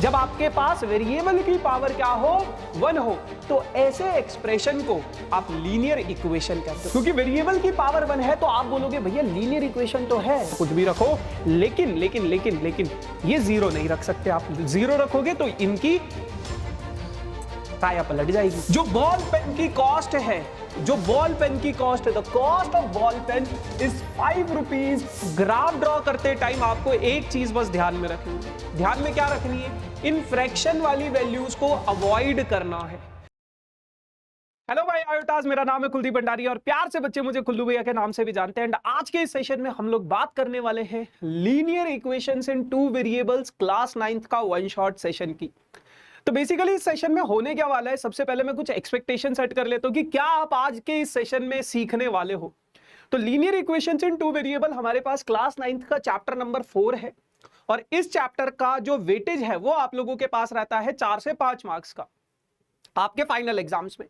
जब आपके पास वेरिएबल की पावर क्या हो, 1 हो, तो ऐसे एक्सप्रेशन को आप लीनियर इक्वेशन कहते हो। क्योंकि वेरिएबल की पावर 1 है तो आप बोलोगे भैया लीनियर इक्वेशन तो है, कुछ भी रखो, लेकिन लेकिन लेकिन लेकिन ये जीरो नहीं रख सकते। आप जीरो रखोगे तो इनकी काया पलट जाएगी। जो बॉल पेन की कॉस्ट है, जो बॉल पेन की कॉस्ट है, the cost of ball pen is 5 rupees. Graph draw करते टाइम आपको एक चीज बस ध्यान में रखनी है। ध्यान में क्या रखनी है? इन फ्रैक्शन वाली वैल्यूज को अवॉइड करना है। हेलो भाई आयोटास, मेरा नाम है कुलदीप भंडारी और प्यार से बच्चे मुझे कुल्लू भैया के नाम से भी जानते हैं। एंड आज के इस सेशन में हम लोग बात करने वाले हैं लीनियर इक्वेशंस इन 2 वेरिएबल्स क्लास 9th का वन शॉट सेशन की। तो बेसिकली इस सेशन में होने क्या वाला है, सबसे पहले मैं कुछ एक्सपेक्टेशन सेट कर लेता हूं कि क्या आप आज के इस सेशन में सीखने वाले हो। तो लीनियर इक्वेशंस इन 2 वेरिएबल हमारे पास क्लास 9th का चैप्टर नंबर 4 है और इस चैप्टर का जो वेटेज है वो आप लोगों के पास रहता है 4 से 5 मार्क्स का आपके फाइनल एग्जाम्स में।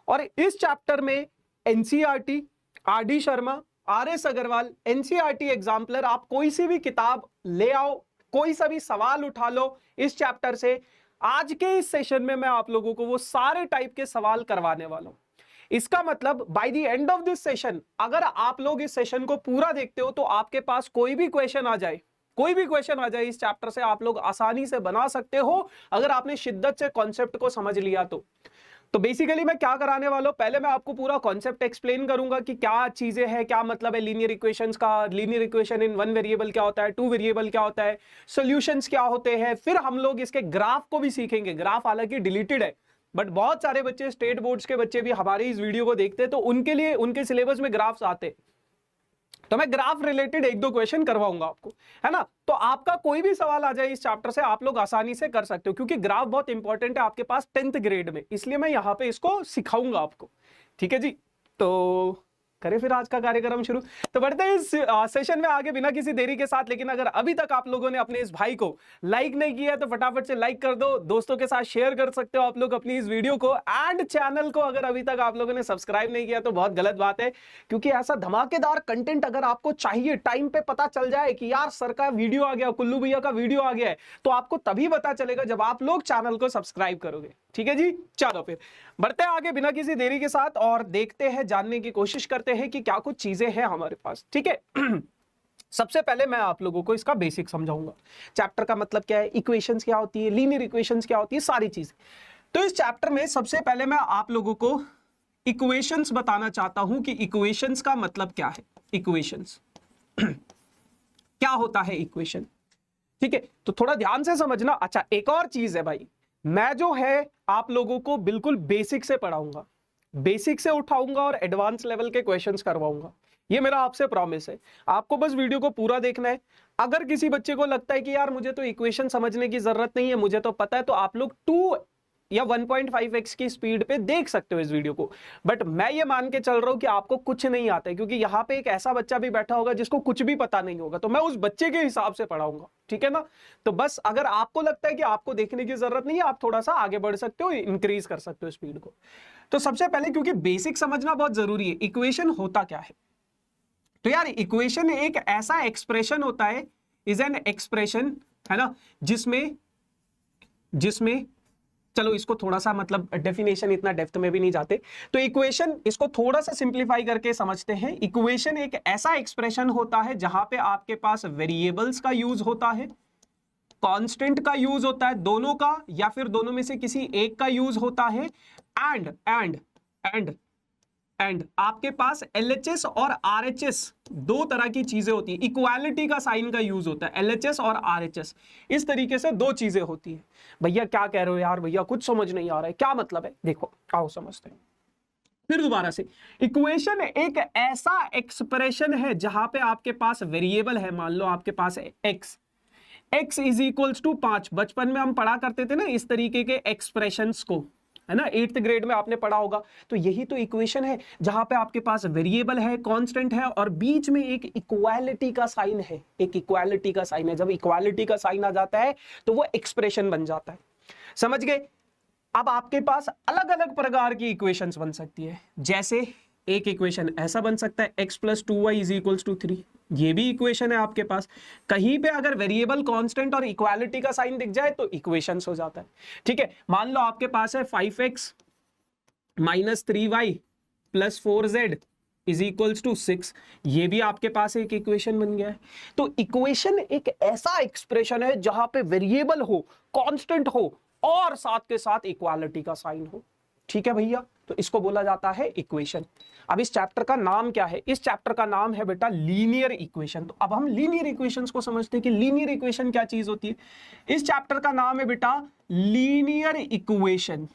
और इस चैप्टर में NCERT, RD Sharma, RS Agarwal, NCERT exemplar, आप कोई सी भी किताब ले आओ, कोई सा भी सवाल उठा लो इस चैप्टर से। आज के इस सेशन में मैं आप लोगों को वो सारे टाइप के सवाल करवाने वाला हूं। इसका मतलब by the end of this session, अगर आप लोग इस सेशन को पूरा देखते हो तो आपके पास कोई भी क्वेश्चन आ जाए, कोई भी क्वेश्चन आ जाए इस चैप्टर से, आप लोग आसानी से बना सकते हो अगर आपने शिद्दत से कॉन्सेप्ट को समझ लिया तो बेसिकली मैं क्या कराने वाला हूं, पहले मैं आपको पूरा कॉन्सेप्ट एक्सप्लेन करूंगा कि क्या चीजें हैं, क्या मतलब है लीनियर इक्वेशंस का, लीनियर इक्वेशन इन 1 वेरिएबल क्या होता है, 2 वेरिएबल क्या होता है, सॉल्यूशंस क्या होते हैं। फिर हम लोग इसके ग्राफ को भी सीखेंगे। ग्राफ हालांकि डिलीटेड है बट बहुत सारे बच्चे, स्टेट बोर्ड्स के बच्चे भी हमारे इस वीडियो को देखते हैं तो उनके लिए उनके सिलेबस में ग्राफ्स आते, तो मैं ग्राफ रिलेटेड 1-2 क्वेश्चन करवाऊंगा आपको, है ना। तो आपका कोई भी सवाल आ जाए इस चैप्टर से आप लोग आसानी से कर सकते हो, क्योंकि ग्राफ बहुत इंपॉर्टेंट है आपके पास 10th ग्रेड में, इसलिए मैं यहां पे इसको सिखाऊंगा आपको। ठीक है जी, तो करें फिर आज का कार्यक्रम शुरू। तो बढ़ते हैं इस सेशन में आगे बिना किसी देरी के साथ। लेकिन अगर अभी तक आप लोगों ने अपने इस भाई को लाइक नहीं किया है तो फटाफट से लाइक कर दो, दोस्तों के साथ शेयर कर सकते हो आप लोग अपनी इस वीडियो को। एंड चैनल को अगर अभी तक आप लोगों ने सब्सक्राइब नहीं किया तो बहुत गलत बात है, क्योंकि ऐसा धमाकेदार कंटेंट अगर आपको चाहिए, टाइम पे पता चल जाए कि यार सर का वीडियो आ गया, कुल्लू भैया का वीडियो आ गया है, तो आपको तभी पता चलेगा जब आप लोग चैनल को सब्सक्राइब करोगे। ठीक है जी, चलो फिर बढ़ते हैं आगे बिना किसी देरी के साथ और देखते हैं, जानने की कोशिश करते हैं कि क्या कुछ चीजें हैं हमारे पास। ठीक है सबसे पहले मैं आप लोगों को इसका बेसिक समझाऊंगा, चैप्टर का मतलब क्या है, इक्वेशंस क्या होती है, लीनियर इक्वेशंस क्या होती है, सारी चीजें। तो इस चैप्टर में सबसे पहले मैं आप लोगों को इक्वेशंस बताना चाहता हूं कि इक्वेशंस का मतलब क्या है। इक्वेशंस क्या होता है इक्वेशन, ठीक है, तो थोड़ा ध्यान से समझना। अच्छा एक और चीज है भाई, मैं जो है आप लोगों को बिल्कुल बेसिक से पढ़ाऊंगा, बेसिक से उठाऊंगा और एडवांस लेवल के क्वेश्चंस करवाऊंगा, ये मेरा आपसे प्रॉमिस है। आपको बस वीडियो को पूरा देखना है। अगर किसी बच्चे को लगता है कि यार मुझे तो इक्वेशन समझने की जरूरत नहीं है, मुझे तो पता है, तो आप लोग 2 या 1.5x की स्पीड पे देख सकते हो इस वीडियो को। बट मैं ये मान के चल रहा हूं कि आपको कुछ नहीं आता है, क्योंकि यहाँ पे एक ऐसा बच्चा भी बैठा होगा जिसको कुछ भी पता नहीं होगा, तो मैं उस बच्चे के हिसाब से पढ़ाऊंगा। ठीक है ना, तो बस अगर आपको लगता है कि आपको देखने की जरूरत नहीं है, आप थोड़ा सा आगे बढ़ सकते हो, इंक्रीज कर सकते हो स्पीड को। तो सबसे पहले, क्योंकि बेसिक समझना बहुत जरूरी है, इक्वेशन होता क्या है। तो यार इक्वेशन एक ऐसा एक्सप्रेशन होता है, इज एन एक्सप्रेशन, है ना, जिसमें चलो इसको थोड़ा सा मतलब डेफिनेशन इतना डेप्थ में भी नहीं जाते, तो इक्वेशन इसको थोड़ा सा सिंप्लीफाई करके समझते हैं। इक्वेशन एक ऐसा एक्सप्रेशन होता है जहां पे आपके पास वेरिएबल्स का यूज होता है, कांस्टेंट का यूज होता है, दोनों का या फिर दोनों में से किसी एक का यूज होता है, एंड आपके पास LHS और RHS 2 तरह की चीजें होती है। इक्वालिटी का साइन का यूज होता है, LHS और RHS, इस तरीके से 2 चीजें होती है। भैया क्या कह रहे हो यार, भैया कुछ समझ नहीं आ रहा है, क्या मतलब है, देखो आओ समझते हैं फिर दोबारा से। इक्वेशन एक ऐसा एक्सप्रेशन है जहां पे आपके पास वेरिएबल है, मान लो आपके पास x इज इक्वल्स टू 5। बचपन में हम पढ़ा करते थे ना इस तरीके के एक्सप्रेशंस को, है ना, 8th ग्रेड में आपने पढ़ा होगा। तो यही तो इक्वेशन है जहां पे आपके पास वेरिएबल है, कांस्टेंट है और बीच में एक इक्वालिटी का साइन है, एक इक्वालिटी का साइन है। जब इक्वालिटी का साइन आ जाता है तो वो एक्सप्रेशन बन जाता है, समझ गए। अब आपके पास अलग अलग प्रकार की इक्वेशंस बन सकती है, जैसे एक इक्वेशन ऐसा बन सकता है x + 2y = 3, ये भी इक्वेशन है आपके पास। कहीं पे अगर वेरिएबल कांस्टेंट और इक्वालिटी का साइन दिख जाए तो इक्वेशंस हो जाता है। ठीक है, मान लो आपके पास है 5x minus 3y plus 4z is equals to 6, ये भी आपके पास एक इक्वेशन बन गया है। तो इक्वेशन एक ऐसा एक्सप्रेशन है जहां पे वेरिएबल हो, कांस्टेंट हो और साथ के साथ इक्वालिटी का साइन हो। ठीक है भैया, तो इसको बोला जाता है इक्वेशन। अब इस चैप्टर का नाम क्या है? इस चैप्टर का नाम है बेटा लीनियर इक्वेशन। तो अब हम लीनियर इक्वेशंस को समझते हैं कि लीनियर इक्वेशन क्या चीज होती है। इस चैप्टर का नाम है बेटा लीनियर इक्वेशन,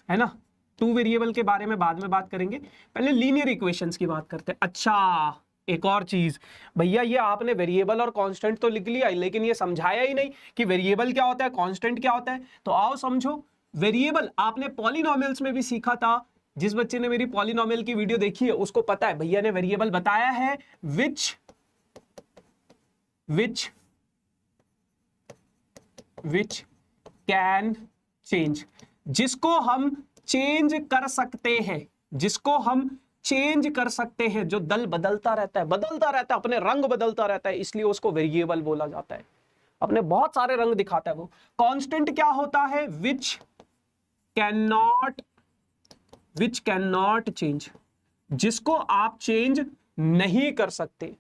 है ना। टू वेरिएबल के बारे में बाद में बात करेंगे, पहले लीनियर इक्वेशंस की बात करते हैं। अच्छा, एक और चीज भैया, ये आपने वेरिएबल और कांस्टेंट तो लिख लिया, लेकिन ये समझाया ही नहीं कि वेरिएबल क्या होता है, कांस्टेंट क्या होता है। तो आओ समझो। वेरिएबल आपने पॉलिनोमियल्स में भी सीखा था। जिस बच्चे ने मेरी पॉलिनोमियल की वीडियो देखी है उसको पता है, भैया ने वेरिएबल बताया है विच कैन चेंज, जिसको हम चेंज कर सकते हैं, जिसको हम चेंज कर सकते हैं, जो दल बदलता रहता है, अपने रंग बदलता रहता है, इसलिए उसको वेरिएबल बोला जाता है। अपने बहुत सारे रंग दिखाता है वो। कांस्टेंट क्या होता है? विच कैन नॉट चेंज, जिसको आप चेंज नहीं कर सकते,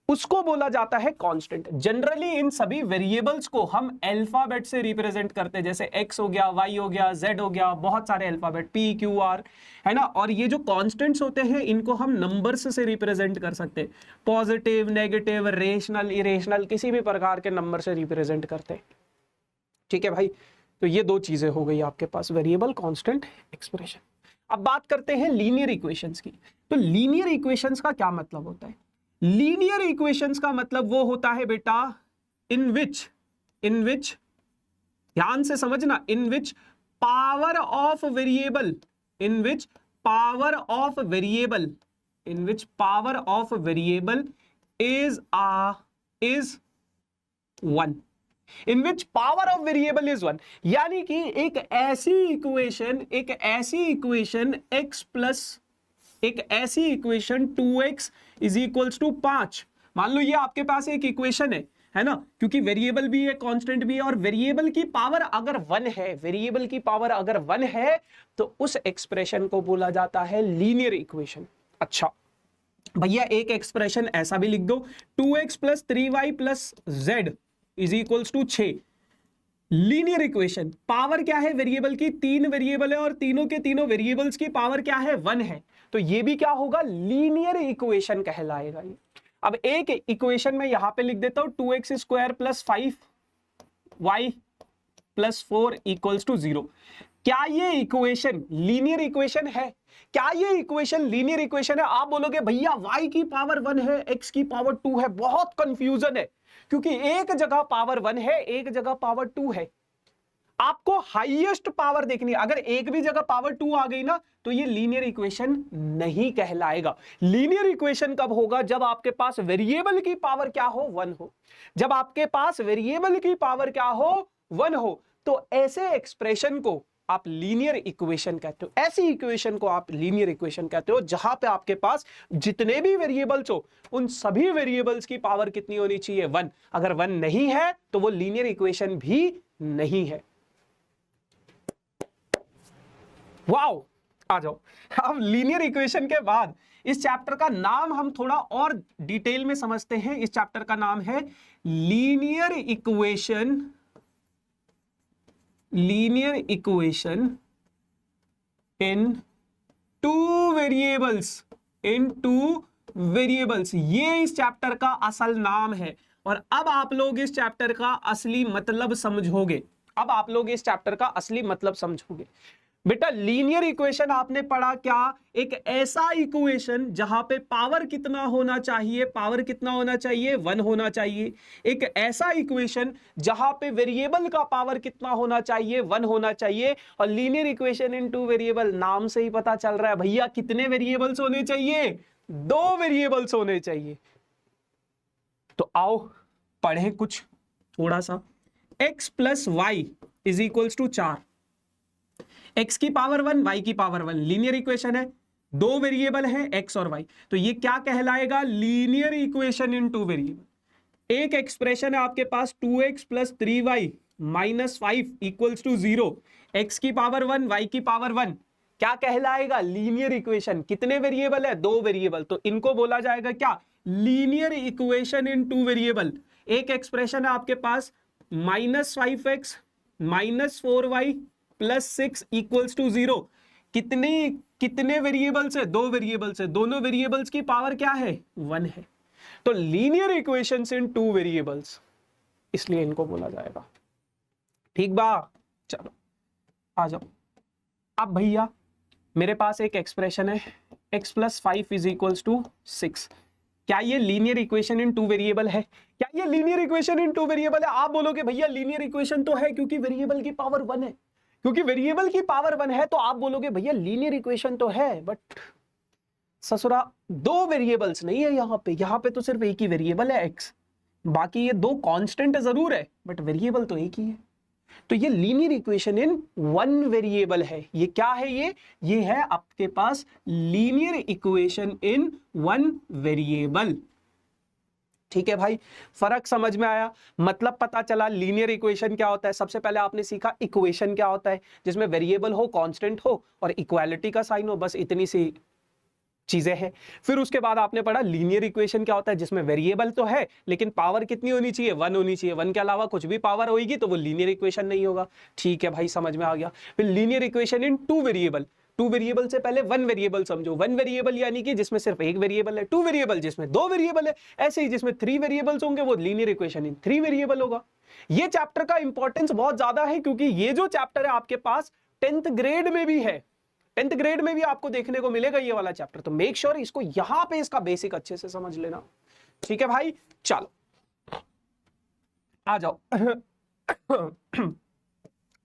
उसको बोला जाता है कांस्टेंट। जनरली इन सभी वेरिएबल्स को हम अल्फाबेट से रिप्रेजेंट करते हैं, जैसे x हो गया, y हो गया, z हो गया, बहुत सारे अल्फाबेट p q r, है ना। और ये जो कांस्टेंट्स होते हैं इनको हम नंबर्स से रिप्रेजेंट कर सकते हैं, पॉजिटिव, नेगेटिव, रेशनल, इरेशनल, किसी भी प्रकार के नंबर से रिप्रेजेंट करते हैं। ठीक है भाई, तो ये दो चीजें हो गई आपके पास, वेरिएबल, कांस्टेंट, एक्सप्रेशन। अब बात करते हैं लीनियर इक्वेशंस की। तो लीनियर इक्वेशंस का क्या मतलब होता है? लीनियर इक्वेशंस का मतलब वो होता है बेटा इन विच ध्यान से समझना, in which power of variable is 1, in which power of variable is 1। यानी कि एक ऐसी equation 2x is equals to 5। मान लो ये आपके पास एक इक्वेशन है ना, क्योंकि वेरिएबल भी है, कांस्टेंट भी है, और वेरिएबल की पावर अगर 1 है, तो उस एक्सप्रेशन को बोला जाता है लीनियर इक्वेशन। अच्छा भैया, एक एक्सप्रेशन ऐसा भी लिख दो, 2x plus 3y plus z is equals to 6। Linear equation, power क्या है वेरिएबल की? 3 वेरिएबल है और तीनों के तीनों वेरिएबल्स की पावर क्या है? 1 है। तो ये भी क्या होगा? लीनियर इक्वेशन कहलाएगा ये। अब एक इक्वेशन में यहां पे लिख देता हूं 2x square plus 5y plus 4 equals to 0। क्या ये इक्वेशन लीनियर इक्वेशन है? क्या ये इक्वेशन लीनियर इक्वेशन है? आप बोलोगे भैया y की पावर 1 है, x की पावर 2 है, बहुत कंफ्यूजन है, क्योंकि एक जगह पावर 1 है, एक जगह पावर 2 है। आपको हाईएस्ट पावर देखनी है। अगर एक भी जगह पावर 2 आ गई ना, तो ये लीनियर इक्वेशन नहीं कहलाएगा। लीनियर इक्वेशन कब होगा? जब आपके पास वेरिएबल की पावर क्या हो? 1 हो। जब आपके पास वेरिएबल की पावर क्या हो? 1 हो। तो ऐसे एक्सप्रेशन को आप लीनियर इक्वेशन कहते हो। ऐसी इक्वेशन को आप लीनियर इक्वेशन कहते हो जहां पे आपके पास जितने भी वेरिएबल्स हो, उन सभी वेरिएबल्स की पावर कितनी होनी चाहिए? 1। अगर 1 नहीं है तो वो लीनियर इक्वेशन भी नहीं है। वाओ, आ जाओ। अब लीनियर इक्वेशन के बाद इस चैप्टर का नाम हम थोड़ा और डिटेल में समझते हैं। इस चैप्टर का नाम है linear equation in two variables. ये इस चैप्टर का असल नाम है। और अब आप लोग इस चैप्टर का असली मतलब समझोगे। बेटा लीनियर इक्वेशन आपने पढ़ा क्या? एक ऐसा इक्वेशन जहां पे पावर कितना होना चाहिए? 1 होना चाहिए। एक ऐसा इक्वेशन जहां पे वेरिएबल का पावर कितना होना चाहिए? 1 होना चाहिए। और linear equation in two variable, नाम से ही पता चल रहा है भैया कितने वेरिएबल्स होने चाहिए? 2 वेरिएबल्स होने चाहिए। तो आओ पढ़ें कुछ थोड़ा सा। x plus Y is equals to 4। x की पावर 1, y की पावर 1, लीनियर इक्वेशन है। दो वेरिएबल है एक्स और वाई, तो ये क्या कहलाएगा? Linear equation in two variable. एक एक्सप्रेशन है आपके पास 2x plus 3y minus 5 equals to 0, X की पावर 1 वाई की पावर 1, क्या कहलाएगा? Linear equation. कितने वेरिएबल है? दो वेरिएबल, तो इनको बोला जाएगा क्या? Linear equation in two variable. एक एक्सप्रेशन है आपके पास -5x minus 4y plus 6 equals to 0, कितने वेरिएबल्स है? दो वेरिएबल्स है, दोनों वेरिएबल्स की पावर क्या है? 1 है। तो linear equations in two variables, इसलिए इनको बोला जाएगा। ठीक बा, चलो आ जाओ। अब भैया मेरे पास एक एक्सप्रेशन है x plus 5 is equals to 6, क्या ये linear equation in two variable है? क्या ये linear equation in two variable है? आप बोलोगे भैया लीनियर इक्वेशन तो है, क्योंकि वेरिएबल की पावर 1 है। क्योंकि वेरिएबल की पावर 1 है तो आप बोलोगे भैया लीनियर इक्वेशन तो है, बट ससुरा दो वेरिएबल्स नहीं है यहाँ पे तो सिर्फ एक ही वेरिएबल है x, बाकी ये दो कांस्टेंट जरूर है बट वेरिएबल तो एक ही है। तो ये linear equation in one variable है। ये क्या है? ये है आपके पास linear equation in one variable. ठीक है भाई, फर्क समझ में आया? मतलब पता चला लीनियर इक्वेशन क्या होता है। सबसे पहले आपने सीखा इक्वेशन क्या होता है, जिसमें वेरिएबल हो, कांस्टेंट हो और इक्वालिटी का साइन हो, बस इतनी सी चीजें हैं। फिर उसके बाद आपने पढ़ा लीनियर इक्वेशन क्या होता है, जिसमें वेरिएबल तो है लेकिन पावर कितनी होनी चाहिए? 1 होनी चाहिए। 1 के अलावा कुछ भी पावर होगी तो वो लीनियर इक्वेशन नहीं होगा। ठीक है भाई, समझ में आ गया। फिर linear equation in two variable, two variable से पहले वन वेरिएबल समझो। वन वेरिएबल यानी कि जिसमें सिर्फ एक वेरिएबल है, टू वेरिएबल जिसमें दो वेरिएबल है, ऐसे ही जिसमें थ्री वेरिएबल्स होंगे वो linear equation in three variable होगा। ये चैप्टर का इंपॉर्टेंस बहुत ज्यादा है क्योंकि ये जो चैप्टर है आपके पास 10th ग्रेड में भी है, 10th ग्रेड में भी आपको देखने को मिलेगा ये वाला चैप्टर। तो मेक श्योर इसको यहां पे इसका बेसिक अच्छे से समझ लेना। ठीक है भाई, चलो आ जाओ।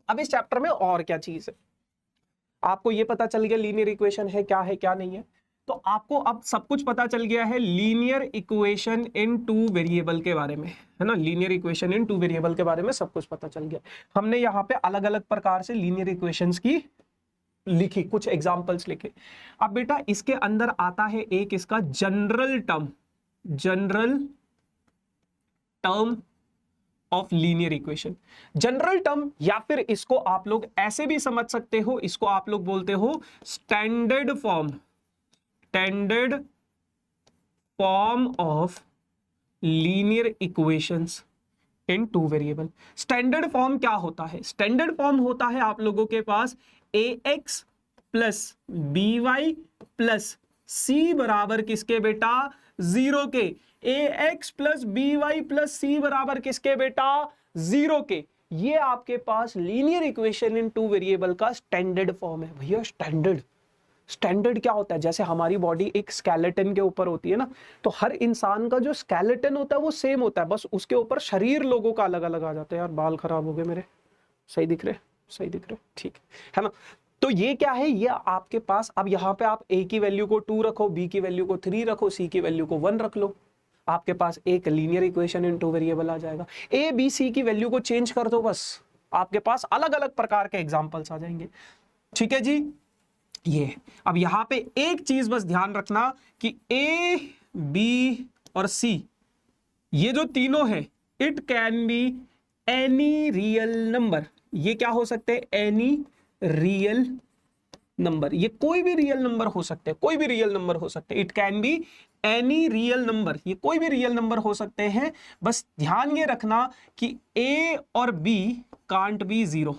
अब इस चैप्टर में और क्या चीज है, आपको ये पता चल गया लीनियर इक्वेशन है क्या नहीं है, तो आपको अब सब कुछ पता चल गया है linear equation in two variable के बारे में, है ना। Linear equation in two variable के बारे में सब कुछ पता चल गया। हमने यहाँ पे अलग अलग प्रकार से लीनियर इक्वेशंस की लिखी, कुछ एग्जांपल्स लिखे। अब बेटा इसके अंदर आता है एक इसका general term of linear equation. General term, या फिर इसको आप लोग ऐसे भी समझ सकते हो, इसको आप लोग बोलते हो standard form of linear equations in two variable. Standard form क्या होता है? स्टैंडर्ड फॉर्म होता है आप लोगों के पास ax plus by plus c बराबर किसके बेटा? 0 के। ax plus by plus c बराबर किसके बेटा? 0 के। ये आपके पास linear equation in two variable का स्टैंडर्ड फॉर्म है। भैया स्टैंडर्ड क्या होता है? जैसे हमारी बॉडी एक स्केलेटन के ऊपर होती है ना, तो हर इंसान का जो स्केलेटन होता है वो सेम होता है, बस उसके ऊपर शरीर लोगों का अलग अलग आ जाता है। यार बाल खराब हो गए मेरे, सही दिख रहे, ठीक है ना। तो ये क्या है? ये आपके पास, अब यहाँ पे आप a की वैल्यू को 2 रखो, b की वैल्यू को 3 रखो, c की वैल्यू को 1 रख लो, आपके पास एक linear equation in two variable आ जाएगा। a b c की वैल्यू को चेंज कर दो, बस आपके पास अलग अलग प्रकार के एग्जांपल्स आ जाएंगे। ठीक है जी। ये अब यहाँ पे एक चीज बस ध्यान रखना कि a b और c ये जो तीनों है, it can be any real number. ये क्या हो सकते हैं? Any real number. ये कोई भी रियल नंबर हो सकते हैं, कोई भी रियल नंबर हो सकते हैं। It can be any real number, ये कोई भी रियल नंबर हो सकते हैं। बस ध्यान ये रखना कि a और b कांट बी 0,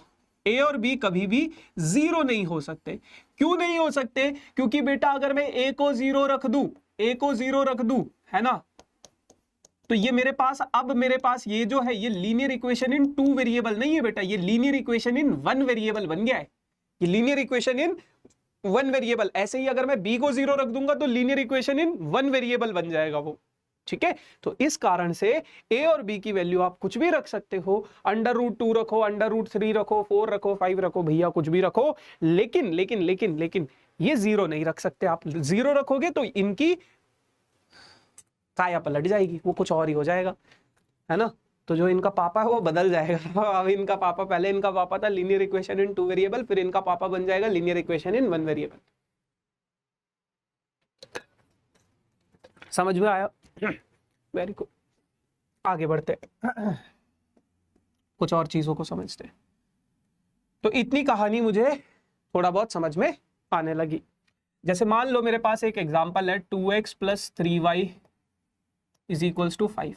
a और b कभी भी 0 नहीं हो सकते। क्यों नहीं हो सकते? क्योंकि बेटा अगर मैं a को 0 रख दूं, है ना, तो ये मेरे पास ये जो है ये linear equation in two variable नहीं है बेटा, ये linear equation in one variable बन गया है। ये linear equation in one variable. ऐसे ही अगर मैं b को 0 रख दूंगा तो linear equation in one variable बन जाएगा वो। ठीक है, तो इस कारण से a और b की वैल्यू आप कुछ भी रख सकते हो। √2 रखो, √3 रखो, 4 रखो, 5 रखो, भैया कुछ भी रखो, लेकिन ये 0 नहीं रख सकते। आप 0 रखोगे तो इनकी काया पलट जाएगी, वो कुछ और ही हो जाएगा, है ना। तो जो इनका पापा है वो बदल जाएगा। अब इनका पापा, पहले इनका पापा था linear equation in two variable, फिर इनका पापा बन जाएगा linear equation in one variable. समझ में आया? वेरी गुड, आगे बढ़ते हैं, कुछ और चीजों को समझते हैं। तो इतनी कहानी मुझे थोड़ा बहुत समझ में आने लगी। जैसे मान लो मेरे पास एक एग्जांपल है 2x + 3y = 5।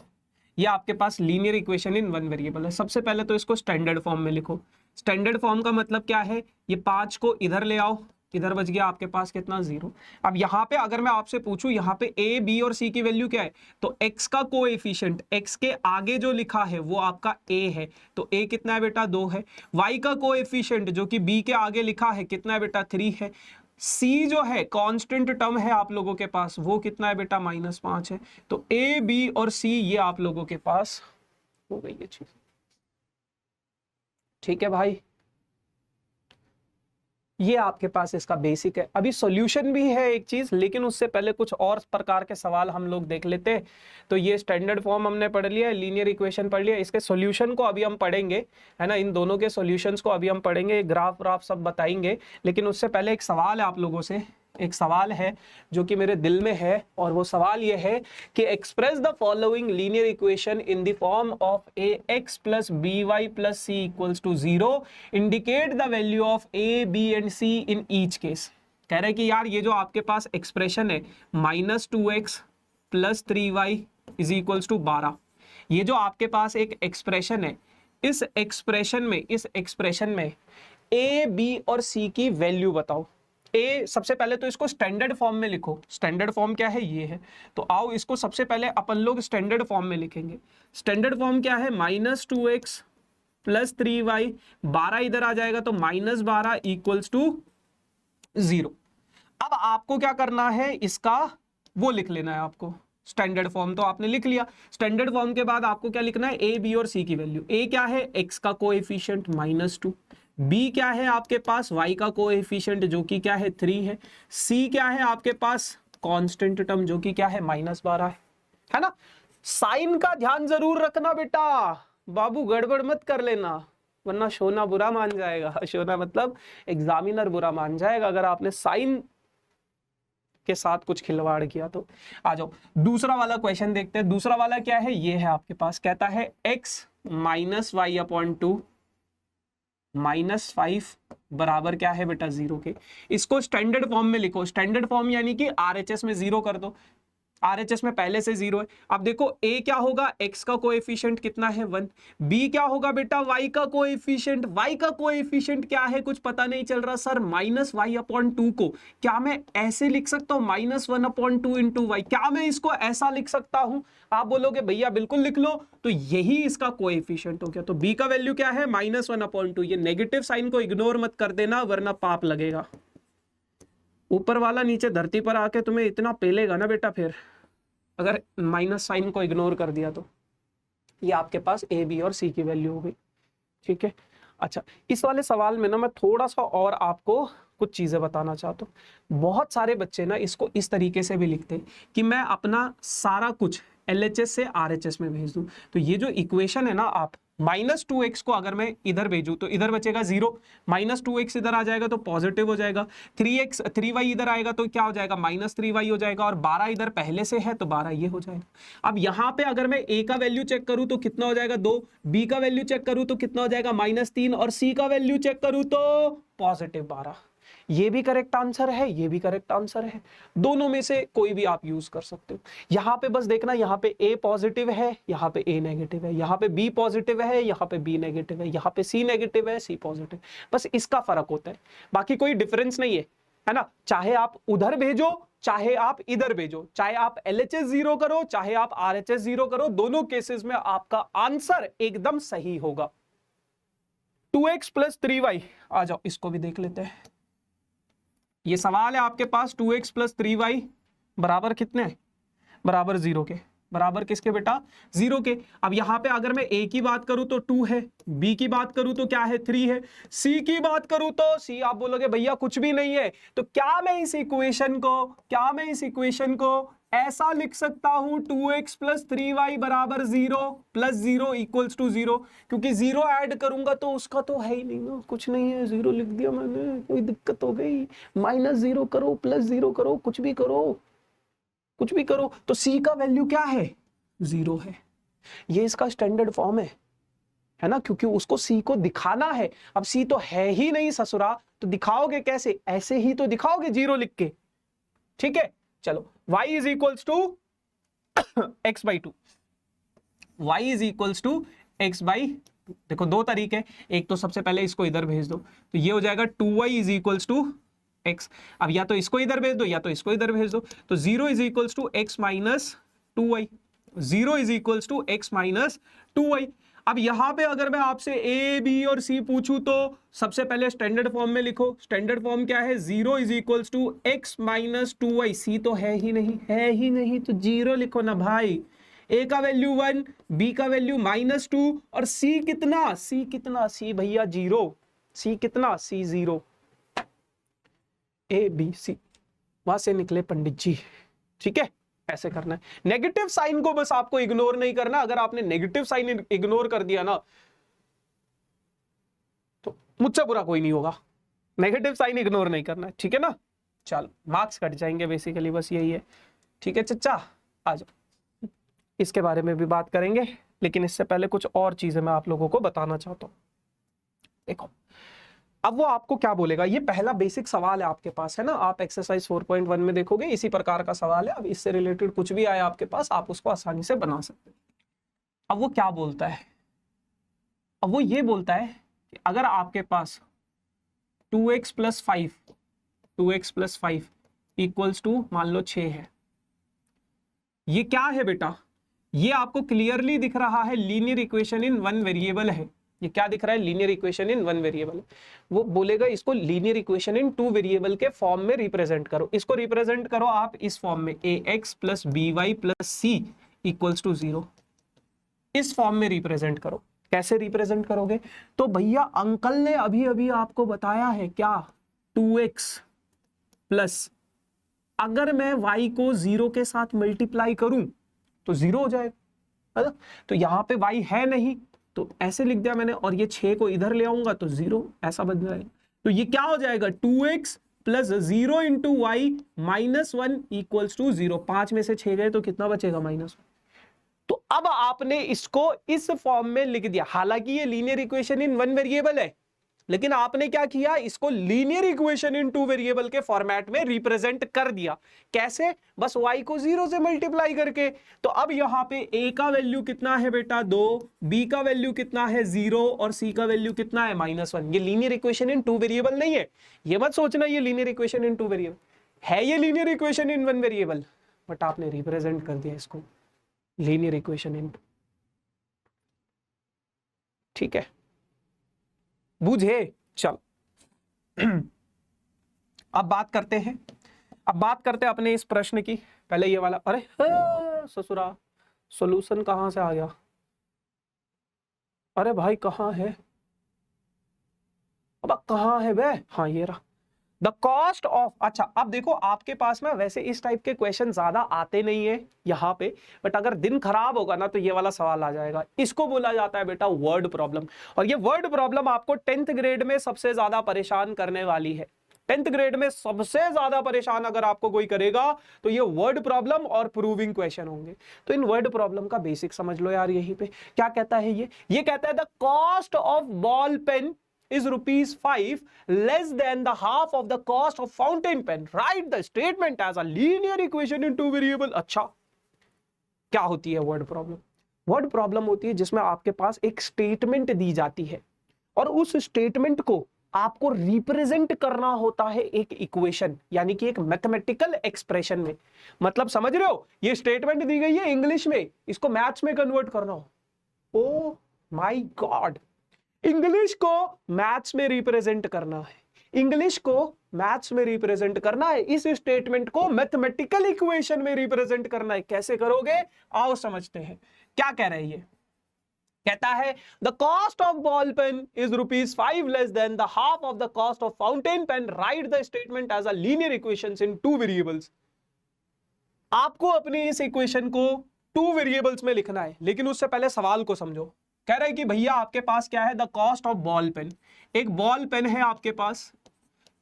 ये आपके पास linear equation in one variable है। सबसे पहले तो इसको स्टैंडर्ड फॉर्म में लिखो। स्टैंडर्ड फॉर्म का मतलब क्या है? ये 5 को इधर ले आओ, इधर बच गया आपके पास कितना 0। अब यहाँ पे अगर मैं आपसे पूछूं यहाँ पे a, b और c की वैल्यू क्या है, तो x का कोएफिशिएंट x के आगे जो लिखा है वो आपका a है, तो a कितना है बेटा 2 है। y का कोएफिशिएंट जो कि b के आगे लिखा है कितना है बेटा 3 है। c जो है कांस्टेंट टर्म है आप लोगों के पास, वो कितना है बेटा -5 है। तो a, b और c ये आप लोगों के पास हो गई ये चीज। ठीक है भाई, ये आपके पास इसका बेसिक है। अभी सॉल्यूशन भी है एक चीज, लेकिन उससे पहले कुछ और प्रकार के सवाल हम लोग देख लेते हैं। तो ये स्टैंडर्ड फॉर्म हमने पढ़ लिया, लीनियर इक्वेशन पढ़ लिया, इसके सॉल्यूशन को अभी हम पढ़ेंगे, है ना। इन दोनों के सॉल्यूशंस को अभी हम पढ़ेंगे, ग्राफ व्राफ सब बताएंगे। लेकिन उससे पहले एक सवाल है आप लोगों से, एक सवाल है जो कि मेरे दिल में है, और वो सवाल ये है कि express the following linear equation in the form of ax + by + c = 0, indicate the value of a, b and c in each case. कह रहे हैं कि यार ये जो आपके पास एक्सप्रेशन है -2x + 3y = 12, ये जो आपके पास एक एक्सप्रेशन है, इस एक्सप्रेशन में a, b और c की वैल्यू बताओ। ए, सबसे पहले तो इसको स्टैंडर्ड फॉर्म में लिखो। स्टैंडर्ड फॉर्म क्या है? ये है। तो आओ इसको सबसे पहले अपन लोग स्टैंडर्ड फॉर्म में लिखेंगे। स्टैंडर्ड फॉर्म क्या है? -2x + 3y, 12 इधर आ जाएगा तो -12 = 0। अब आपको क्या करना है, इसका वो लिख लेना है आपको। स्टैंडर्ड फॉर्म तो आपने लिख लिया। स्टैंडर्ड फॉर्म के बाद आपको क्या लिखना है? a, b और c की वैल्यू। a क्या है? x का कोएफिशिएंट -2। b क्या है आपके पास? y का कोएफिशिएंट जो कि क्या है 3 है। c क्या है आपके पास? कांस्टेंट टर्म जो कि क्या है -12 है ना। साइन का ध्यान जरूर रखना बेटा, बाबू गड़बड़ मत कर लेना, वरना शोना बुरा मान जाएगा। शोना मतलब एग्जामिनर बुरा मान जाएगा अगर आपने साइन के साथ कुछ खिलवाड़ किया तो। आ जाओ दूसरा वाला क्वेश्चन देखते हैं। दूसरा वाला क्या है? ये है आपके पास, कहता है x - y/2 -5 बराबर क्या है बेटा 0 के। इसको स्टैंडर्ड फॉर्म में लिखो। स्टैंडर्ड फॉर्म यानी कि RHS में 0 कर दो। RHS में पहले से 0 है। अब देखो a क्या होगा? x का कोएफिशिएंट कितना है 1। b क्या होगा बेटा? y का कोएफिशिएंट। y का कोएफिशिएंट क्या है? कुछ पता नहीं चल रहा सर। -y/2 को क्या मैं ऐसे लिख सकता हूँ? -1/2 × y। क्या मैं इसको ऐसा लिख सकता हूँ? आप बोलोगे भैया बिल्कुल लिख लो, तो यही इसका कोएफिशिएंट हो गया। तो b का वैल्यू क्या है? -1/2। ये नेगेटिव साइन को इग्नोर मत कर देना, वरना पाप लगेगा। ऊपर वाला नीचे धरती पर आके तुम्हें इतना पेलेगा ना बेटा, फिर अगर माइनस साइन को इग्नोर कर दिया तो। ये आपके पास a, b और c की वैल्यू हो गई। ठीक है, अच्छा इस वाले सवाल में ना मैं थोड़ा सा और आपको कुछ चीजें बताना चाहता हूँ। बहुत सारे बच्चे ना इसको इस तरीके से भी लिखते हैं कि मैं अपना सारा कुछ LHS से RHS में भेज दूं। तो ये जो इक्वेशन है ना, आप -2x को अगर मैं इधर भेजूं तो इधर बचेगा 0, -2x इधर आ जाएगा तो पॉजिटिव हो जाएगा, 3y इधर आएगा तो क्या हो जाएगा? -3y हो जाएगा, और 12 इधर पहले से है तो 12 ये हो जाएगा। अब यहाँ पे अगर मैं a का वैल्यू चेक करूं तो कितना हो जाएगा 2, b का वैल्यू चेक करूं तो कितना हो जाएगा -3, और c का वैल्यू चेक करूं तो +12। ये भी करेक्ट आंसर है, ये भी करेक्ट आंसर है। दोनों में से कोई भी आप यूज कर सकते हो। यहाँ पे बस देखना, यहाँ पे a पॉजिटिव है, यहाँ पे a नेगेटिव है, यहाँ पे b पॉजिटिव है, यहाँ पे b नेगेटिव है, यहाँ पे c नेगेटिव है, c पॉजिटिव। बस इसका फर्क होता है, बाकी कोई डिफरेंस नहीं है ना। चाहे आप उधर भेजो, चाहे आप इधर भेजो, चाहे आप LHS 0 करो, चाहे आप RHS 0 करो, दोनों केसेस में आपका आंसर एकदम सही होगा। 2x + 3y, आ जाओ इसको भी देख लेते हैं। ये सवाल है आपके पास 2x + 3y बराबर कितने? बराबर 0 के। बराबर किसके बेटा? 0 के। अब यहाँ पे अगर मैं a की बात करूं तो 2 है, b की बात करूं तो क्या है 3 है, c की बात करूं तो c, आप बोलोगे भैया कुछ भी नहीं है। तो क्या मैं इस इक्वेशन को ऐसा लिख सकता हूं 2x + 3y बराबर 0 + 0 = 0? क्योंकि 0 ऐड करूंगा तो उसका तो है ही नहीं ना, कुछ नहीं है, 0 लिख दिया मैंने, कोई दिक्कत हो गई? -0 करो, +0 करो, कुछ भी करो, कुछ भी करो, तो C का वैल्यू क्या है, 0 है। ये इसका स्टैंडर्ड फॉर्म है ना, क्योंकि उसको C को दिखाना है। अब C तो है ही नहीं ससुरा, तो दिखाओगे कैसे, ऐसे ही तो दिखाओगे 0 लिख के। ठीक है, चलो y is equals to x by 2, y is equals to x by 2। देखो दो तरीके, एक तो सबसे पहले इसको इधर भेज दो, तो ये हो जाएगा 2y is equals to x। अब या तो इसको इधर भेज दो या तो इसको इधर भेज दो, तो 0 is equals to x minus 2y, 0 is equals to x minus 2y। अब यहां पे अगर मैं आपसे a b और c पूछूं तो सबसे पहले स्टैंडर्ड फॉर्म में लिखो। स्टैंडर्ड फॉर्म क्या है, 0 is equals to x minus 2y। c तो है ही नहीं, तो 0 लिखो ना भाई। a का वैल्यू 1, b का वैल्यू -2 और c कितना, c भैया 0, c कितना, c 0। a b c वहां से निकले पंडित जी। ठीक है, ऐसे करना है। नेगेटिव साइन को बस आपको इग्नोर नहीं करना। अगर आपने नेगेटिव साइन इग्नोर कर दिया ना तो मुझसे बुरा कोई नहीं होगा। नेगेटिव साइन इग्नोर नहीं करना है, ठीक है ना। चलो मार्क्स कट जाएंगे, बेसिकली बस यही है। ठीक है चच्चा, आ जाओ, इसके बारे में भी बात करेंगे, लेकिन इससे पहले कुछ और चीजें मैं आप लोगों को बताना चाहता हूं। देखो अब वो आपको क्या बोलेगा, ये पहला बेसिक सवाल है आपके पास, है ना। आप एक्सरसाइज 4.1 में देखोगे इसी प्रकार का सवाल है। अब इससे रिलेटेड कुछ भी आए आपके पास, आप उसको आसानी से बना सकते हैं। अब वो क्या बोलता है, अब वो ये बोलता है कि अगर आपके पास 2x प्लस 5 इक्वल्स टू मान लो 6 है। ये क्या है बेटा, ये आपको क्लियरली दिख रहा है linear equation in one variable है। ये क्या दिख रहा है, linear equation in one variable. वो बोलेगा इसको linear equation in two variable के फॉर्म में रिप्रेजेंट करो। इसको रिप्रेजेंट करो आप इस फॉर्म में, ax plus by plus c equals to 0। इस फॉर्म में रिप्रेजेंट करो। कैसे रिप्रेजेंट करोगे, तो भैया अंकल ने अभी अभी आपको बताया है क्या, 2x प्लस, अगर मैं y को 0 के साथ मल्टीप्लाई करूं तो 0 हो जाएगा, है ना। तो यहां पे y है नहीं, तो ऐसे लिख दिया मैंने, और ये 6 को इधर ले आऊंगा तो 0 ऐसा बन जाएगा। तो ये क्या हो जाएगा, 2x plus 0 into Y minus 1 equals to 0। 5 में से 6 गए तो कितना बचेगा, -1। तो अब आपने इसको इस फॉर्म में लिख दिया। हालांकि ये linear equation in one variable है, लेकिन आपने क्या किया, इसको linear equation in two variable के फॉर्मेट में रिप्रेजेंट कर दिया। कैसे, बस y को 0 से मल्टीप्लाई करके। तो अब यहां पे a का वैल्यू कितना है बेटा 2, b का वैल्यू कितना है 0 और c का वैल्यू कितना है -1। ये linear equation in two variable नहीं है, ये मत सोचना ये linear equation in two variable है, ये linear equation in one variable, but आपने रिप्रेजेंट कर दिया इसको लीनियर इक्वेशन इन। ठीक है, बुझे। चल अब बात करते हैं, अपने इस प्रश्न की। पहले ये वाला, अरे ससुरा सॉल्यूशन कहां से आ गया, अरे भाई कहां है, अब कहां है बे, हाँ ये रहा। द कॉस्ट ऑफ, अच्छा अब देखो आपके पास में वैसे इस टाइप के क्वेश्चन ज्यादा आते नहीं है यहाँ पे, बट अगर दिन खराब होगा ना तो ये वाला सवाल आ जाएगा। इसको बोला जाता है बेटा वर्ड प्रॉब्लम, और ये वर्ड प्रॉब्लम आपको 10th ग्रेड में सबसे ज्यादा परेशान करने वाली है। 10th ग्रेड में सबसे ज्यादा परेशान अगर आपको कोई करेगा तो ये वर्ड प्रॉब्लम और प्रूविंग क्वेश्चन होंगे। तो इन वर्ड प्रॉब्लम का बेसिक समझ लो यार। यहीं पे क्या कहता है, ये कहता है the cost of ball pen is ₹5 less than the half of the cost of fountain pen. Write the statement as a linear equation in two variable. अच्छा, क्या होती है वर्ड प्रॉब्लम? वर्ड प्रॉब्लम होती है जिसमें आपके पास एक स्टेटमेंट दी जाती है और उस स्टेटमेंट को आपको रिप्रेजेंट करना होता है एक इक्वेशन, यानी कि एक मैथमेटिकल एक्सप्रेशन में। मतलब समझ रहे हो, ये स्टेटमेंट दी गई है इंग्लिश में, इसको मैथ्स में कन्वर्ट करना हो। ओ माय गॉड, इंग्लिश को मैथ्स में रिप्रेजेंट करना है, इंग्लिश को मैथ्स में रिप्रेजेंट करना है, इस स्टेटमेंट को मैथमेटिकल इक्वेशन में रिप्रेजेंट करना है। कैसे करोगे, आओ समझते हैं। क्या कह रहे हैं, ये कहता है the cost of ball pen is ₹5 less than the half of the cost of fountain pen. Right the statement as a linear equations in two variables. आपको अपनी इस इक्वेशन को टू वेरिएबल्स में लिखना है, लेकिन उससे पहले सवाल को समझो। कह रहा है कि भैया आपके पास क्या है, the cost of ball pen. एक बॉल पेन है आपके पास,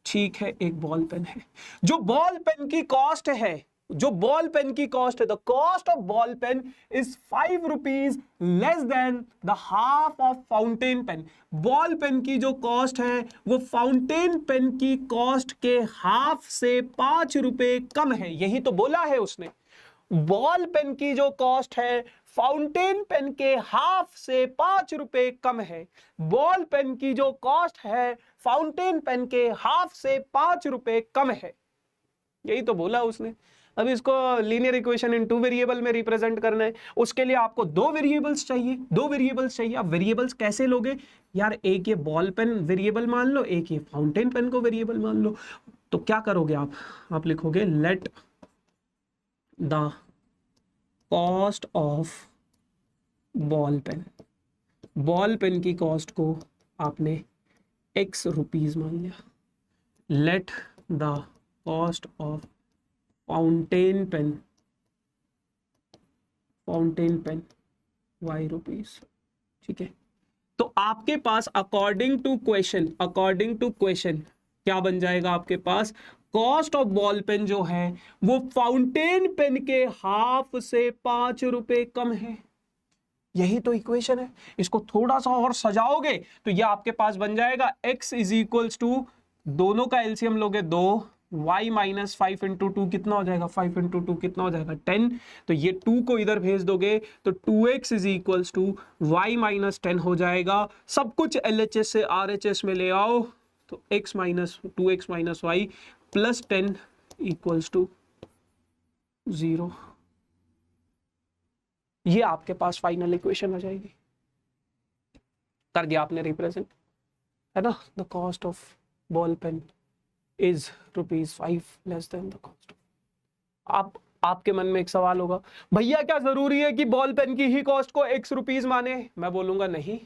ठीक है, एक बॉल पेन है। जो बॉल पेन की कॉस्ट है जो बॉल पेन की कॉस्ट है, the cost of ball pen is 5 rupees less than the half of fountain pen. Ball pen की जो कॉस्ट है वो फाउंटेन पेन की कॉस्ट के हाफ से 5 रुपए कम है। यही तो बोला है उसने, बॉल पेन की जो कॉस्ट है फाउंटेन पेन के हाफ से 5 रुपए कम है। बॉल पेन की जो कॉस्ट है फाउंटेन पेन के हाफ से 5 रुपए कम है। यही तो बोला उसने। अब इसको लीनियर इक्वेशन इन 2 वेरिएबल में रिप्रेजेंट करना है। उसके लिए आपको 2 वेरिएबल्स चाहिए। आप वेरिएबल्स कैसे लोगे यार? एक ये बॉल पेन वेरिएबल मान लो, एक ये फाउंटेन पेन को वेरिएबल मान लो। तो क्या करोगे आप लिखोगे let the cost of ball pen, ball pen की कॉस्ट को आपने x रुपीज मान लिया। Let the cost of fountain pen y rupees. ठीक है, तो आपके पास अकॉर्डिंग टू क्वेश्चन क्या बन जाएगा? आपके पास कॉस्ट ऑफ बॉल पेन जो है वो फाउंटेन पेन के हाफ से 5 रुपए कम है। यही तो इक्वेशन है। इसको थोड़ा सा और सजाओगे तो ये आपके पास बन जाएगा x इज इक्वल्स टू, दोनों का एलसीएम लोगे 2, y माइनस 5 इंटू 2 कितना हो जाएगा? 5 इंटू 2 कितना हो जाएगा? 10। तो ये 2 को इधर भेज दोगे तो 2x is equals to y minus 10 हो जाएगा। सब कुछ LHS से RHS में ले आओ तो x minus 2x minus y plus 10 equals to 0। ये आपके पास फाइनल इक्वेशन आ जाएगी। कर दिया आपने रिप्रेजेंट, है ना? The cost of ball pen is ₹5 less than the cost. आपके मन में एक सवाल होगा, भैया क्या जरूरी है कि बॉल पेन की ही कॉस्ट को x रुपीज माने? मैं बोलूंगा नहीं,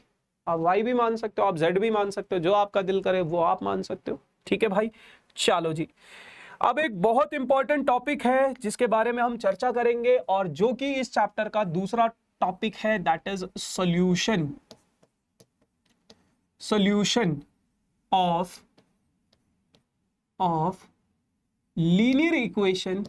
आप y भी मान सकते हो, आप z भी मान सकते हो, जो आपका दिल करे वो आप मान सकते हो। ठीक है भाई, चलो जी। अब एक बहुत इंपॉर्टेंट टॉपिक है जिसके बारे में हम चर्चा करेंगे और जो कि इस चैप्टर का दूसरा टॉपिक है, that is solution of linear equation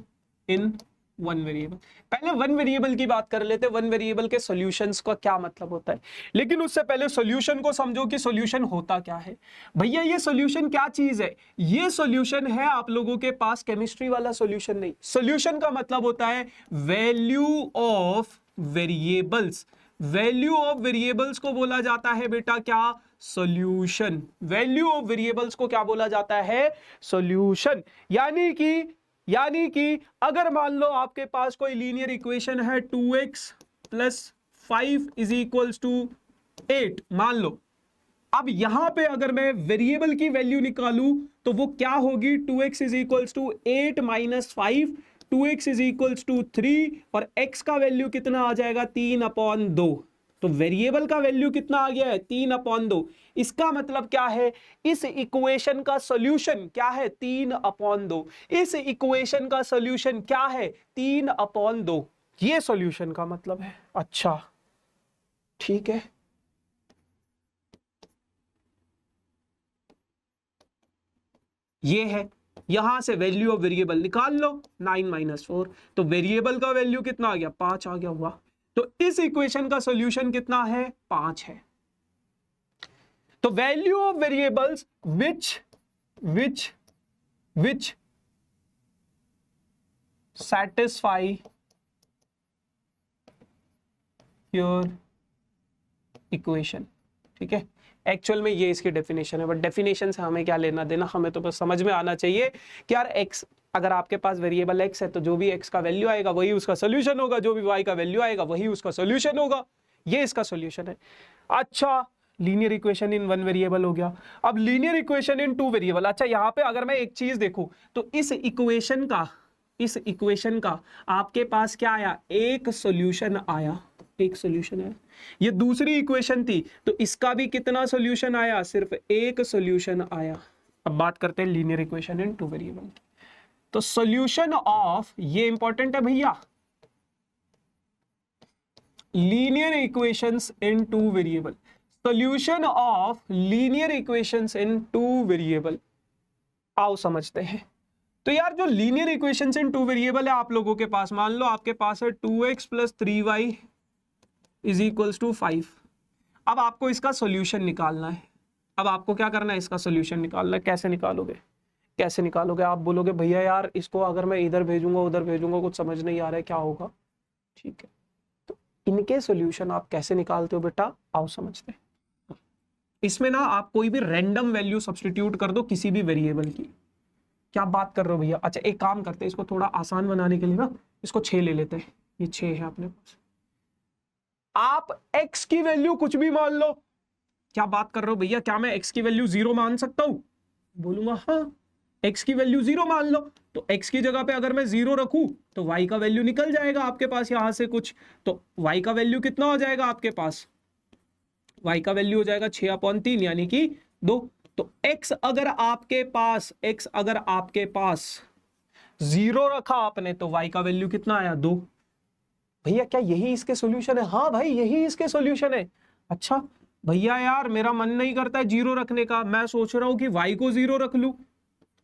in 1 variable. पहले 1 वेरिएबल की बात कर लेते हैं, 1 वेरिएबल के सॉल्यूशंस का क्या मतलब होता है। लेकिन उससे पहले सॉल्यूशन को समझो कि सॉल्यूशन होता क्या है। भैया ये सॉल्यूशन क्या चीज है? ये सॉल्यूशन है आप लोगों के पास केमिस्ट्री वाला सॉल्यूशन नहीं। सॉल्यूशन का मतलब होता है value of variables. Value of variables को बोला जाता है बेटा क्या? सॉल्यूशन। वैल्यू ऑफ वेरिएबल्स को क्या बोला जाता है? सॉल्यूशन। यानी कि अगर मान लो आपके पास कोई लीनियर इक्वेशन है 2x plus 5 is equals to 8 मान लो। अब यहां पे अगर मैं वेरिएबल की वैल्यू निकालूं तो वो क्या होगी? 2x is equals to 8 minus 5, 2x is equals to 3 और x का वैल्यू कितना आ जाएगा? 3/2। तो वेरिएबल का वैल्यू कितना आ गया है? 3/2। इसका मतलब क्या है? इस इक्वेशन का सॉल्यूशन क्या है? 3/2। इस इक्वेशन का सॉल्यूशन क्या है? 3/2। ये सॉल्यूशन का मतलब है। अच्छा ठीक है, ये है। यहां से वैल्यू ऑफ वेरिएबल निकाल लो, 9 माइनस 4। तो वेरिएबल का वैल्यू कितना आ गया? 5 आ गया हुआ। तो इस इक्वेशन का सॉल्यूशन कितना है? 5 है। तो value of variables which satisfy your equation। ठीक है, एक्चुअल में ये इसकी डेफिनेशन है, बट डेफिनेशन से हमें क्या लेना देना? हमें तो बस समझ में आना चाहिए कि यार x, अगर आपके पास वेरिएबल x है तो जो भी x का वैल्यू आएगा वही उसका सॉल्यूशन होगा, जो भी y का वैल्यू आएगा वही उसका सॉल्यूशन होगा। ये इसका सॉल्यूशन है। अच्छा, लीनियर इक्वेशन इन 1 वेरिएबल हो गया। अब लीनियर इक्वेशन इन 2 वेरिएबल। अच्छा, यहाँ पे अगर मैं एक चीज देखूं तो इस इक्वेशन का आपके पास क्या आया? एक सॉल्यूशन आया। ये दूसरी इक्वेशन थी तो इसका भी कितना सॉल्यूशन आया? सिर्फ एक सॉल्यूशन आया। अब बात करते हैं लीनियर इक्वेशन इन 2 वेरिएबल। तो सॉल्यूशन ऑफ, ये इंपॉर्टेंट है भैया, linear equations in 2 variable. Solution of linear equations in 2 variable. आओ समझते हैं। तो यार जो linear equations in two variable है आप लोगों के पास, मान लो आपके पास है 2x plus 3y is equals to 5। अब आपको इसका सॉल्यूशन निकालना है। अब आपको क्या करना है, इसका सॉल्यूशन निकालना है। कैसे निकालोगे, कैसे निकालोगे? आप बोलोगे भैया यार इसको अगर मैं इधर भेजूंगा उधर भेजूंगा कुछ समझ नहीं आ रहा है, क्या होगा? ठीक है, तो इनके सॉल्यूशन आप कैसे निकालते हो बेटा, आओ समझते हैं। इसमें ना आप कोई भी रैंडम वैल्यू सब्स्टिट्यूट कर दो किसी भी वेरिएबल की। क्या बात कर रहे हो भैया? अच्छा एक काम करते हैं, इसको थोड़ा आसान बनाने के लिए ना इसको 6 ले लेते हैं। ये 6 है अपने पास। आप x की वैल्यू कुछ भी मान लो। क्या बात कर रहे हो भैया, क्या मैं x की वैल्यू 0 मान सकता हूं? बोलूंगा हाँ, x की वैल्यू 0 मान लो। तो x की जगह पे अगर मैं 0 रखूं तो y का वैल्यू निकल जाएगा आपके पास यहां से कुछ। तो y का वैल्यू कितना हो जाएगा आपके पास? y का वैल्यू हो जाएगा 6/3 यानी कि 2। तो x अगर आपके पास 0 रखा आपने तो y का वैल्यू कितना आया? 2। भैया क्या यही इसके सॉल्यूशन है? हाँ भाई यही इसके सॉल्यूशन है। अच्छा भैया यार मेरा मन नहीं करता है 0 रखने का, मैं सोच रहा हूं कि y को 0 रख लूं।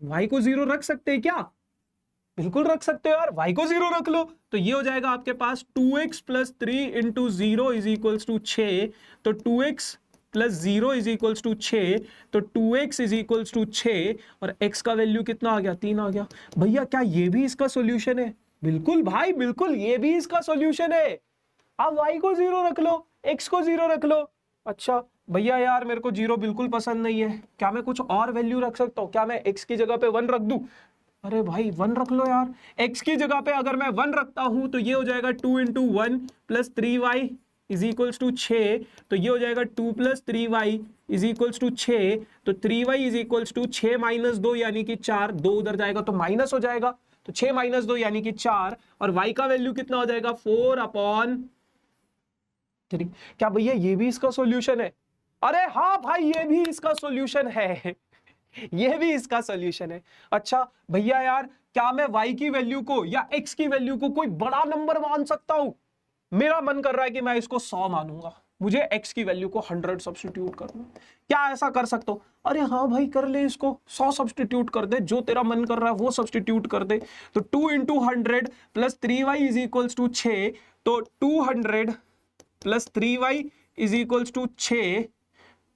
y को 0 रख सकते हैं क्या? बिल्कुल रख सकते हो यार, y को 0 रख लो। तो ये हो जाएगा आपके पास 2x plus 3 into 0 is equals to 6। तो 2x plus 0 is equals to 6। तो 2x इज इक्वल्स टू 6 और x का वैल्यू कितना आ गया? 3 आ गया। भैया क्या ये भी इसका सॉल्यूशन है? बिल्कुल भाई बिल्कुल, ये भी इसका सॉल्यूशन है। आप y को 0 रख लो, x को 0 रख लो। अच्छा भैया यार मेरे को 0 बिल्कुल पसंद नहीं है, क्या मैं कुछ और वैल्यू रख सकता हूँ? क्या मैं x की जगह पे 1 रख दूं? अरे भाई 1 रख लो यार। x की जगह पे अगर मैं 1 रखता हूं तो ये हो जाएगा 2 into 1 plus 3y is equals to 6। तो ये हो जाएगा 2 plus 3y is equals to 6। तो 3y is equals to 6 minus 2 यानी कि 4। 2 उधर जाएगा तो माइनस हो जाएगा, तो 6 माइनस 2 यानी कि 4। और y का वैल्यू कितना हो जाएगा? 4/3। क्या भैया ये भी इसका सॉल्यूशन है? अरे हाँ भाई ये भी इसका सॉल्यूशन है, ये भी इसका सॉल्यूशन है। अच्छा भैया यार क्या मैं y की वैल्यू को या x की वैल्यू को कोई बड़ा नंबर मान सकता हूं? मेरा मन कर रहा है कि मैं इसको 100 मानूंगा, मुझे x की वैल्यू को 100 सब्स्टिट्यूट करना। क्या ऐसा कर सकता हूं? अरे हाँ भाई कर ले, इसको 100 सब्स्टिट्यूट कर दे, जो तेरा मन कर रहा है वो सब्स्टिट्यूट कर दे। तो 2 into 100 plus 3y is equals to 6। तो 200 plus 3y is equals to 6।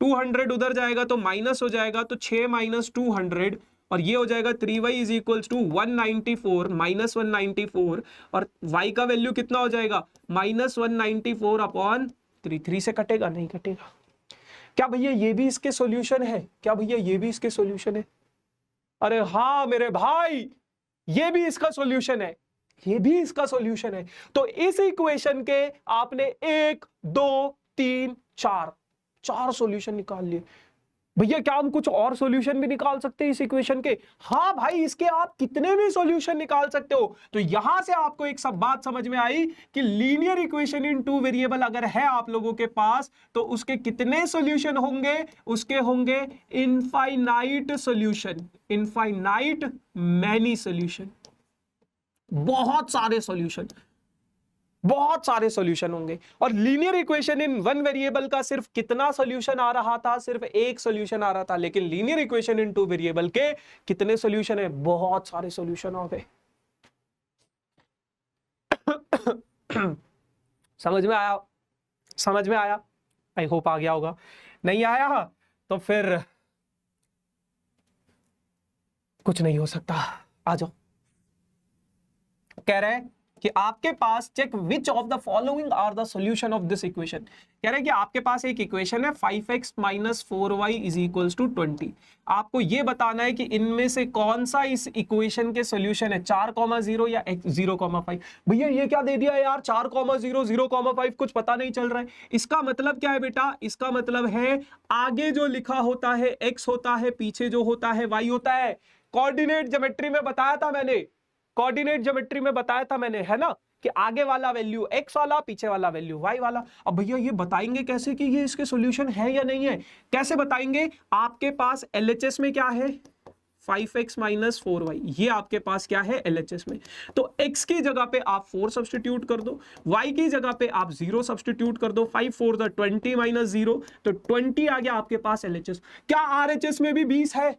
200 उधर जाएगा तो माइनस हो जाएगा, तो 6 माइनस 200 और ये हो जाएगा 3y is equals to 194 minus 194। और y का वैल्यू कितना हो जाएगा? माइनस 194/3। 3 से कटेगा? नहीं कटेगा। क्या भैया ये भी इसके सॉल्यूशन है? क्या भैया ये भी इसके सॉल्यूशन है? अरे हाँ मेरे भाई ये भी इसका सॉल्यूशन है, ये भी इसका सॉल्यूशन है। तो इस इक्वेशन के आपने 1 2 3 4 सॉल्यूशन निकाल लिए। भैया क्या हम कुछ और सॉल्यूशन भी निकाल सकते हैं इस इक्वेशन के? हाँ भाई इसके आप कितने भी सॉल्यूशन निकाल सकते हो। तो यहां से आपको एक सब बात समझ में आई कि linear equation in two variable अगर है आप लोगों के पास तो उसके कितने सॉल्यूशन होंगे? उसके होंगे infinite solution, infinite many solution, बहुत सारे सॉल्यूशन, बहुत सारे सॉल्यूशन होंगे। और linear equation in one variable का सिर्फ कितना सॉल्यूशन आ रहा था? सिर्फ एक सॉल्यूशन आ रहा था। लेकिन linear equation in two variable के कितने सॉल्यूशन है? बहुत सारे सॉल्यूशन हो गए। समझ में आया? समझ में आया? आई होप आ गया होगा। नहीं आया तो फिर कुछ नहीं हो सकता। आ जाओ। कह रहे हैं कि आपके पास check which of the following are the solution of this equation. कह रहे हैं कि आपके पास एक इक्वेशन है 5x minus 4y is equals to 20। आपको ये बताना है कि इनमें से कौन सा इस इक्वेशन के सॉल्यूशन है, 4,0 या 0,5। भैया ये क्या दे दिया यार, 4,0 0,5 कुछ पता नहीं चल रहा है। इसका मतलब क्या है बेटा? इसका मतलब है आगे जो लिखा होता है x होता है, पीछे जो होता है y होता है। कोऑर्डिनेट ज्योमेट्री में बताया था मैंने, कोऑर्डिनेट ज्योमेट्री में बताया था मैंने, है ना, कि आगे वाला वैल्यू x वाला, पीछे वाला वैल्यू y वाला। अब भैया ये बताएंगे कैसे कि ये इसके सॉल्यूशन है या नहीं है? कैसे बताएंगे? आपके पास LHS में क्या है? 5x माइनस 4y, ये आपके पास क्या है LHS में। तो x की जगह पे आप 4 सब्स्टिट्यूट कर दो, y की जगह पे आप 0 सब्स्टिट्यूट कर दो। 5 4 20 माइनस 0, तो 20 आ गया आपके पास LHS। क्या RHS में भी 20 है?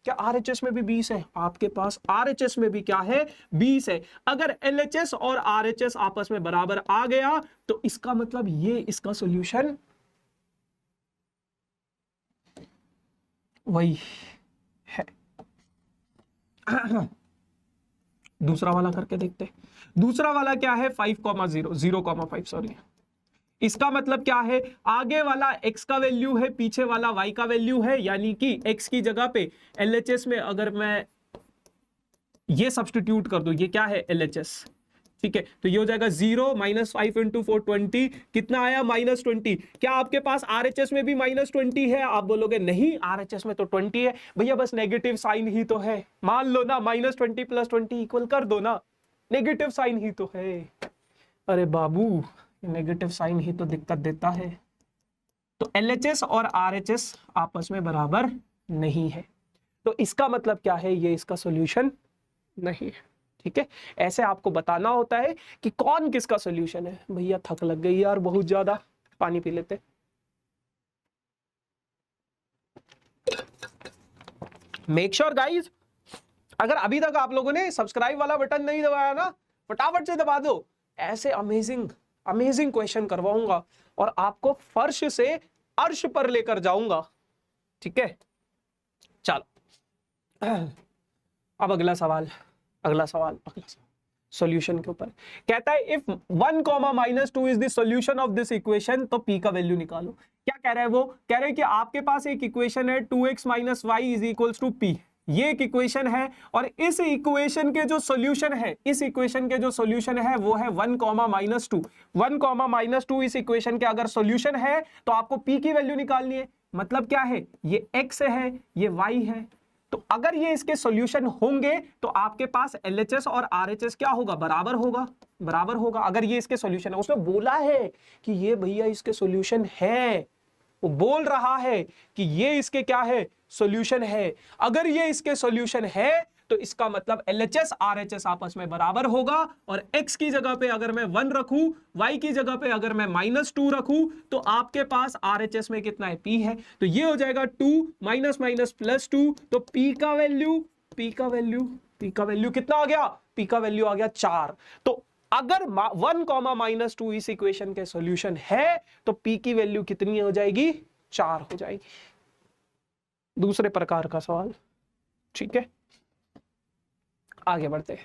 क्या RHS में भी 20 है? आपके पास RHS में भी क्या है? 20 है। अगर LHS और RHS आपस में बराबर आ गया तो इसका मतलब ये इसका सॉल्यूशन वही है। दूसरा वाला करके देखते हैं। दूसरा वाला क्या है? 5,0 0,5 सॉरी। इसका मतलब क्या है? आगे वाला x का वैल्यू है, पीछे वाला y का वैल्यू है, यानी कि x की जगह पे LHS में अगर मैं ये सब्स्टिट्यूट कर दूं, ये क्या है? LHS, ठीक है, तो ये हो जाएगा 0 -5 × 4 20। कितना आया? -20। क्या आपके पास RHS में भी -20 है? आप बोलोगे नहीं, RHS में तो 20 है। भैया बस नेगेटिव साइन ही तो है, मान लो ना, -20 + 20 इक्वल कर दो ना, नेगेटिव साइन ही तो है। अरे बाबू, नेगेटिव साइन ही तो दिक्कत देता है। तो LHS और RHS आपस में बराबर नहीं है, तो इसका मतलब क्या है? ये इसका सॉल्यूशन नहीं है। ठीक है, ऐसे आपको बताना होता है कि कौन किसका सॉल्यूशन है। भैया थक लग गई यार बहुत ज्यादा, पानी पी लेते। मेक श्योर गाइज, अगर अभी तक आप लोगों ने सब्सक्राइब वाला बटन नहीं दबाया ना, फटाफट से दबा दो। ऐसे अमेजिंग क्वेश्चन करवाऊंगा और आपको फर्श से अर्श पर लेकर जाऊंगा। ठीक है, चलो अब अगला सवाल सॉल्यूशन के ऊपर। कहता है if 1, -2 is the solution of this equation, तो p का वैल्यू निकालो। क्या कह रहा है वो? कह रहे हैं कि आपके पास एक इक्वेशन है 2x - y = p। ये एक इक्वेशन है और इस इक्वेशन के जो सॉल्यूशन है, वो है 1, -2। 1, -2 इस इक्वेशन के अगर सॉल्यूशन है तो आपको p की वैल्यू निकालनी है। मतलब क्या है? ये x है, ये y है। तो अगर ये इसके सॉल्यूशन होंगे तो आपके पास LHS और RHS क्या होगा? बराबर होगा। अगर ये इसके सॉल्यूशन है, उसने बोला है कि ये भैया इसके सॉल्यूशन है, वो बोल रहा है कि ये इसके क्या है? सॉल्यूशन है। अगर ये इसके सॉल्यूशन है तो इसका मतलब LHS RHS आपस में बराबर होगा, और x की जगह पे अगर मैं 1 रखूं, y की जगह पे अगर मैं -2 रखूं, तो आपके पास RHS में कितना है? p है। तो ये हो जाएगा 2 - +2, तो p का वैल्यू कितना आ गया? p का वैल्यू आ गया 4। तो अगर 1, -2 इस इक्वेशन के सॉल्यूशन है तो p की वैल्यू कितनी हो जाएगी? 4 हो जाएगी। दूसरे प्रकार का सवाल। ठीक है, आगे बढ़ते हैं।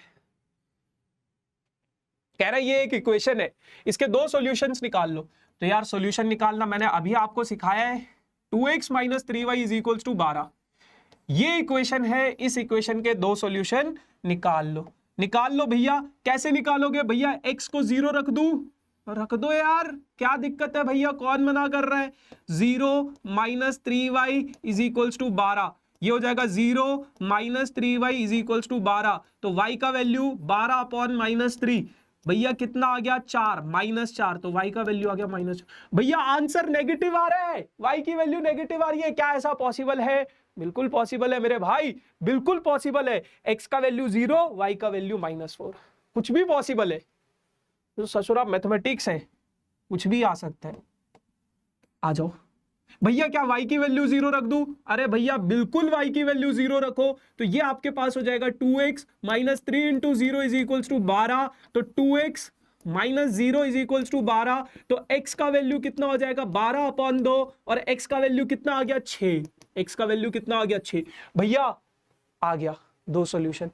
कह रहा है ये एक इक्वेशन है, इसके 2 सॉल्यूशंस निकाल लो। तो यार सॉल्यूशन निकालना मैंने अभी आपको सिखाया है। 2x - 3y = 12। ये इक्वेशन है, इस इक्वेशन के 2 सॉल्यूशन निकाल लो भैया। कैसे निकालोगे भैया? x को 0 रख दो यार, क्या दिक्कत है भैया? कौन मना कर रहा है? 0 - 3y = 12। ये हो जाएगा 0 - 3y = 12। तो y का वैल्यू 12/-3, भैया कितना आ गया? 4, -4, तो y का वैल्यू आ गया -4। भैया आंसर नेगेटिव आ रहा है, y की वैल्यू नेगेटिव आ रही है। क्या ऐसा पॉसिबल है? बिल्कुल पॉसिबल है मेरे भाई, बिल्कुल पॉसिबल है। x का वैल्यू 0, y का वैल्यू -4, कुछ भी पॉसिबल है। तो ससुरा मैथमेटिक्स है, कुछ भी आ सकता है। आ जाओ भैया, क्या y की वैल्यू 0 रख दूं? अरे भैया बिल्कुल y की वैल्यू 0 रखो। तो ये आपके पास हो जाएगा 2x - 3 × 0 = 12। तो 2x - 0 = 12। तो x का वैल्यू कितना हो जाएगा? 12/2, और x का वैल्यू कितना आ गया? 6। x का वैल्यू कितना आ गया? 6। भैया आ गया 2 सॉल्यूशन।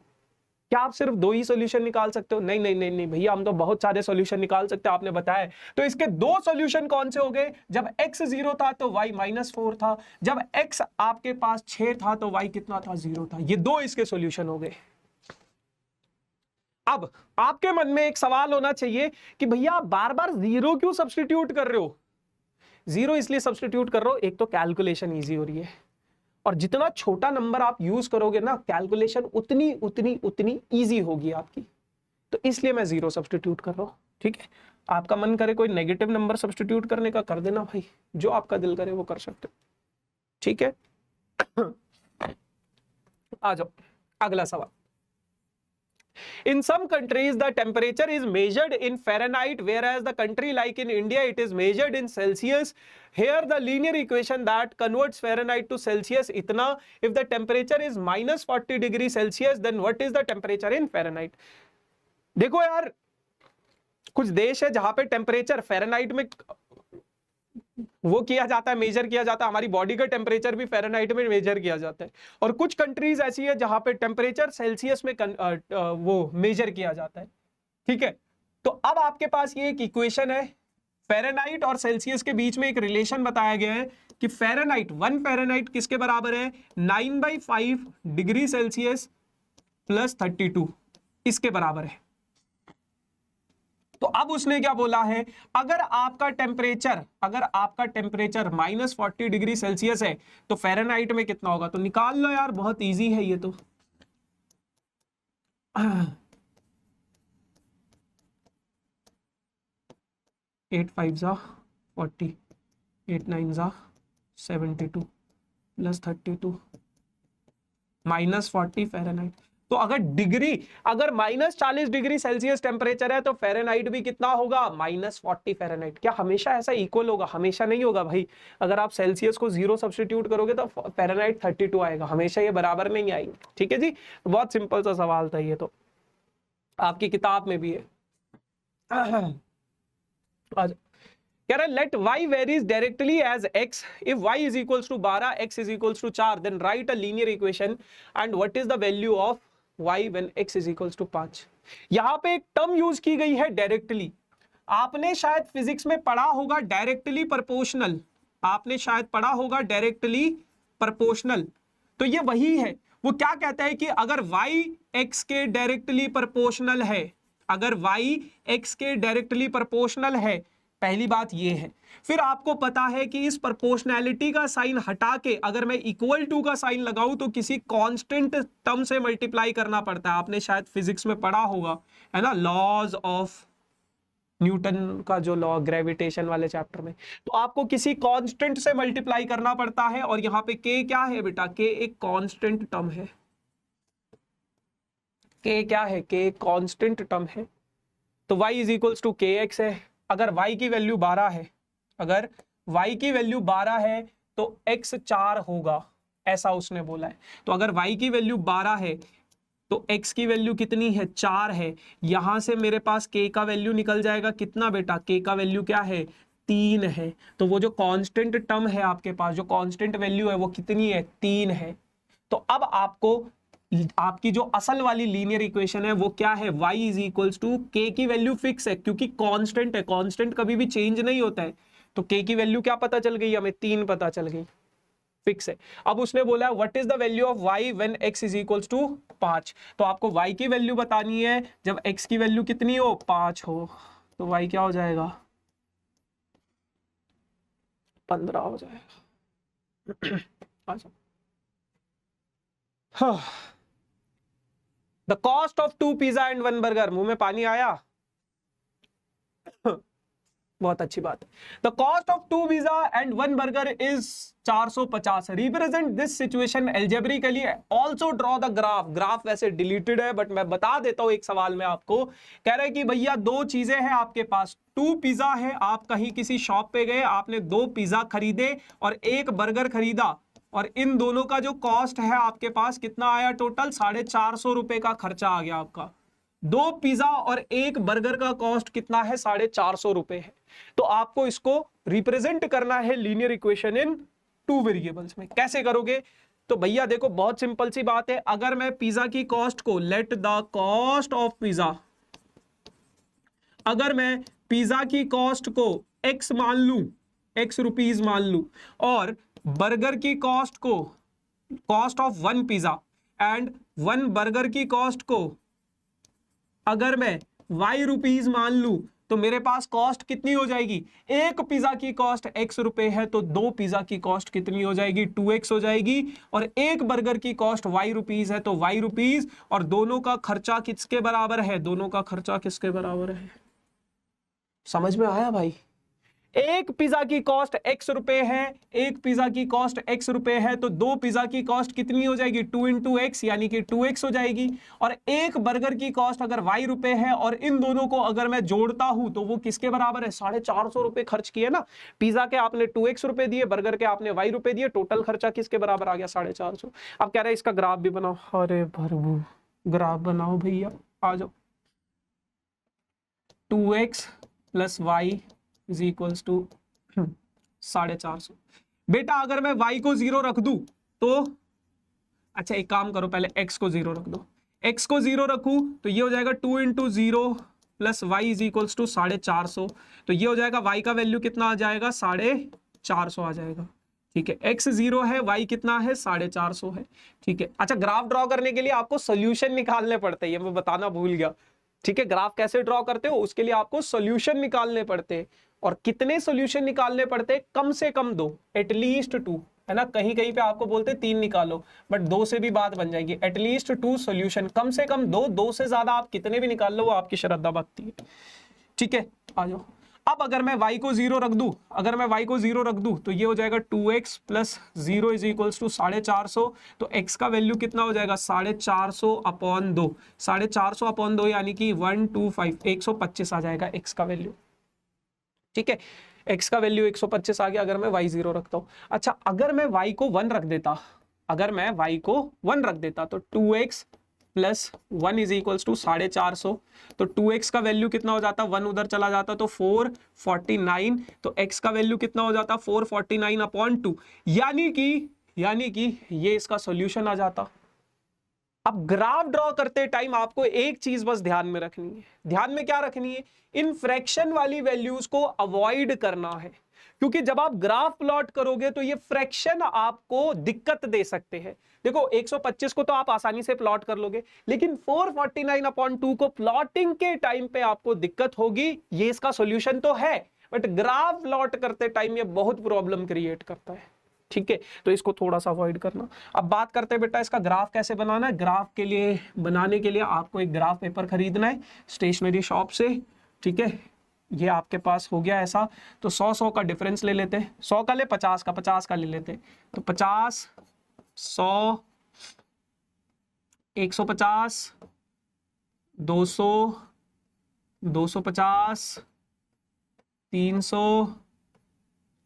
क्या आप सिर्फ 2 ही सॉल्यूशन निकाल सकते हो? नहीं भैया, हम तो बहुत सारे सॉल्यूशन निकाल सकते हैं, आपने बताया। तो इसके 2 सॉल्यूशन कौन से हो गए? जब x 0 था तो y -4 था, जब x आपके पास 6 था तो y कितना था? 0 था। ये 2 इसके सॉल्यूशन हो गए। अब आपके मन में एक सवाल होना चाहिए कि भैया आप बार-बार 0 क्यों सब्स्टिट्यूट कर रहे हो? 0 इसलिए सब्स्टिट्यूट कर रहे हो, एक तो कैलकुलेशन ईजी हो रही है, और जितना छोटा नंबर आप यूज करोगे ना, कैलकुलेशन उतनी इजी होगी आपकी। तो इसलिए मैं 0 सब्स्टिट्यूट कर रहा हूं। ठीक है, आपका मन करे कोई नेगेटिव नंबर सब्स्टिट्यूट करने का, कर देना भाई, जो आपका दिल करे वो कर सकते हो। ठीक है, आ जाओ अगला सवाल। In some countries, the temperature is measured in Fahrenheit, whereas the country like in India, it is measured in Celsius. Here, the linear equation that converts Fahrenheit to Celsius, itna, if the temperature is minus 40 degree Celsius, then what is the temperature in Fahrenheit? देखो यार, कुछ देश है जहां पे temperature Fahrenheit में वो किया जाता है, मेजर किया जाता है, हमारी बॉडी का टेम्परेचर भी फ़ारेनहाइट में मेजर किया जाता है, और कुछ कंट्रीज ऐसी है जहां पे टेम्परेचर सेल्सियस में वो मेजर किया जाता है, ठीक है। तो अब आपके पास ये एक इक्वेशन है, फ़ारेनहाइट और सेल्सियस के बीच में एक रिलेशन बताया गया है कि फ़ारेनहाइट 1 फ़ारेनहाइट किसके बराबर है, 9/5 डिग्री सेल्सियस प्लस 32 इसके बराबर है। तो अब उसने क्या बोला है, अगर आपका टेम्परेचर माइनस 40 डिग्री सेल्सियस है तो फ़ारेनहाइट में कितना होगा, तो निकाल लो यार, बहुत इजी है ये तो। 8 5 जा 40, 8 9 जा 72 प्लस 32 माइनस 40 फ़ारेनहाइट। तो अगर माइनस 40 डिग्री सेल्सियस टेम्परेचर है तो फ़ारेनहाइट भी कितना होगा, माइनस 40 फ़ारेनहाइट। क्या हमेशा ऐसा इक्वल होगा? हमेशा नहीं होगा भाई। अगर आप सेल्सियस को 0 सब्स्टिट्यूट करोगे तो फ़ारेनहाइट 32 आएगा, हमेशा ये बराबर नहीं आएंगे, ठीक है जी। बहुत सिंपल सा सवाल था ये, तो आपकी किताब में भी है। कह रहा है late y varies directly as x if y is equals to 12 x is equals to 4 then write a linear equation and what is the value of y when x is equals to 5। यहां पे एक term use की गई है directly. आपने शायद physics में पढ़ा होगा डायरेक्टली प्रोपोर्शनल, आपने शायद पढ़ा होगा डायरेक्टली प्रोपोर्शनल। तो ये वही है, वो क्या कहता है कि अगर y x के डायरेक्टली प्रोपोर्शनल है, अगर y x के डायरेक्टली प्रोपोर्शनल है, पहली बात ये है। फिर आपको पता है कि इस प्रोपोर्शनैलिटी का साइन हटा के अगर मैं इक्वल टू का साइन लगाऊं तो किसी कांस्टेंट टर्म से मल्टीप्लाई करना पड़ता है। आपने शायद फिजिक्स में पढ़ा होगा, है ना, लॉज ऑफ न्यूटन का जो लॉ ग्रेविटेशन वाले चैप्टर में। तो आपको किसी कांस्टेंट से मल्टीप्लाई करना पड़ता है, और यहां पे के क्या है बेटा, के एक कांस्टेंट टर्म है। के क्या है, के कांस्टेंट टर्म है। तो y इज इक्वल्स टू के एक्स है। अगर y की वैल्यू 12 है, अगर y की वैल्यू 12 है तो x 4 होगा, ऐसा उसने बोला है। तो अगर y की वैल्यू 12 है तो x की वैल्यू कितनी है, 4 है। यहां से मेरे पास k का वैल्यू निकल जाएगा कितना बेटा, k का वैल्यू क्या है, 3 है। तो वो जो कांस्टेंट टर्म है आपके पास, जो कांस्टेंट वैल्यू है वो कितनी है, 3 है। तो अब आपको आपकी जो असल वाली लीनियर इक्वेशन है वो क्या है, y is equals to k की वैल्यू फिक्स है क्योंकि कांस्टेंट है, कांस्टेंट कभी भी चेंज नहीं होता है। तो k की वैल्यू क्या पता चल गई हमें, 3 पता चल गई, फिक्स है। अब उसने बोला what is the value of y when x is equals to 5। तो आपको y की वैल्यू बतानी है जब x की वैल्यू कितनी हो, 5 हो। तो y क्या हो जाएगा, 15 हो जाएगा। अच्छा, हाँ। The cost of 2 pizza and 1 burger, मुंह में पानी आया। बहुत अच्छी बात है। The cost of 2 pizza and 1 burger is 450। Represent this situation algebraically, also draw the graph. Graph वैसे डिलीटेड है बट मैं बता देता हूं एक सवाल में आपको। कह रहे हैं कि भैया 2 चीजें हैं आपके पास, 2 पिज्जा है, आप कहीं किसी शॉप पे गए, आपने 2 पिज्जा खरीदे और 1 बर्गर खरीदा, और इन दोनों का जो कॉस्ट है आपके पास कितना आया, टोटल 450 रुपए का खर्चा आ गया आपका। 2 पिज्जा और 1 बर्गर का कॉस्ट कितना है, 450 रुपए है। तो आपको इसको रिप्रेजेंट करना है लीनियर इक्वेशन इन 2 वेरिएबल्स में। कैसे करोगे, तो भैया देखो बहुत सिंपल सी बात है। अगर मैं पिज्जा की कॉस्ट को, late the cost of pizza, अगर मैं पिज्जा की कॉस्ट को x मान लू, x रुपीज मान लू, और बर्गर की कॉस्ट को, cost of 1 pizza and 1 burger की कॉस्ट को अगर मैं y रुपीज मान लू, तो मेरे पास कॉस्ट कितनी हो जाएगी, 1 पिज्जा की कॉस्ट x रुपए है तो 2 पिज्जा की कॉस्ट कितनी हो जाएगी, 2x हो जाएगी। और 1 बर्गर की कॉस्ट y रुपीज है तो y रुपीज, और दोनों का खर्चा किसके बराबर है, दोनों का खर्चा किसके बराबर है। समझ में आया भाई। एक पिज्जा की कॉस्ट x रुपए है, एक पिज्जा की कॉस्ट x रुपए है, तो दो पिज्जा की कॉस्ट कितनी हो जाएगी 2 इंटू एक्स यानी कि 2x हो जाएगी। और एक बर्गर की कॉस्ट अगर y रुपए है और इन दोनों को अगर मैं जोड़ता हूं तो वो किसके बराबर है, 450 रुपए खर्च किए ना, पिज्जा के आपने 2x रुपए दिए, बर्गर के आपने y रुपए दिए, टोटल खर्चा किसके बराबर आ गया 450। अब कह रहे हैं इसका ग्राफ भी बनाओ। अरे भरबू ग्राफ बनाओ भैया, आ जाओ। 2x plus Y is equals to 450। बेटा अगर मैं y को 0 रख दूं तो, अच्छा एक काम करो, पहले x को 0 रख दो, x को 0 रखूं तो ये हो जाएगा 2 इंटू 0 plus Y is equals to 450। तो ये हो जाएगा y का वैल्यू कितना आ जाएगा 450 आ जाएगा। ठीक है, x 0 है, y कितना है 450 है। ठीक है, अच्छा ग्राफ ड्रॉ करने के लिए आपको सोल्यूशन निकालने पड़ते हैं, ये मैं बताना भूल गया। ठीक है, ग्राफ कैसे ड्रॉ करते हो उसके लिए आपको सोल्यूशन निकालने पड़ते हैं। और कितने सोल्यूशन निकालने पड़ते हैं, कम से कम 2, एटलीस्ट 2, है ना। कहीं कहीं पे आपको बोलते हैं 3 निकालो, बट 2 से भी बात बन जाएगी। एटलीस्ट 2 सोल्यूशन, कम से कम 2 से ज्यादा आप कितने भी निकाल लो वो आपकी श्रद्धा भक्ति है। ठीक है, आ जाओ। अब अगर मैं y को 0 रख दूं, अगर मैं y को 0 रख दूं तो ये हो जाएगा 2x plus 0 is equals to 450। तो x का वैल्यू कितना हो जाएगा 450 अपॉन 2, 450 अपॉन 2 यानी कि 125, 125 आ जाएगा x का वैल्यू। ठीक है, x का वैल्यू 125 आ गया अगर मैं y 0 रखता हूं। अच्छा अगर मैं y को 1 रख देता, अगर मैं y को 1 रख देता तो 2x plus 1 is equals to 450। तो 2x का वैल्यू कितना हो जाता, 1 उधर चला जाता तो 449। तो x का वैल्यू कितना हो जाता 449 अपॉन 2, यानी कि ये इसका सॉल्यूशन आ जाता। अब ग्राफ ड्रॉ करते टाइम आपको एक चीज बस ध्यान में रखनी है। ध्यान में क्या रखनी है, इन फ्रैक्शन वाली वैल्यूज को अवॉइड करना है, क्योंकि जब आप ग्राफ प्लॉट करोगे तो ये फ्रैक्शन आपको दिक्कत दे सकते हैं। देखो 125 को तो आप आसानी से प्लॉट कर लोगे, लेकिन 449 अपॉन 2 को प्लॉटिंग के टाइम पे आपको दिक्कत होगी। ये इसका सॉल्यूशन तो है, बट ग्राफ प्लॉट करते टाइम ये बहुत प्रॉब्लम क्रिएट करता है। ठीक है, तो इसको थोड़ा सा अवॉइड करना। अब बात करते हैं बेटा इसका ग्राफ कैसे बनाना है। ग्राफ के लिए बनाने के लिए आपको एक ग्राफ पेपर खरीदना है स्टेशनरी शॉप से। ठीक है, ये आपके पास हो गया ऐसा, तो 100 का डिफरेंस ले लेते हैं। 100 का ले, 50 का ले लेते हैं। तो 50, 100, 150, 200, 250, 300,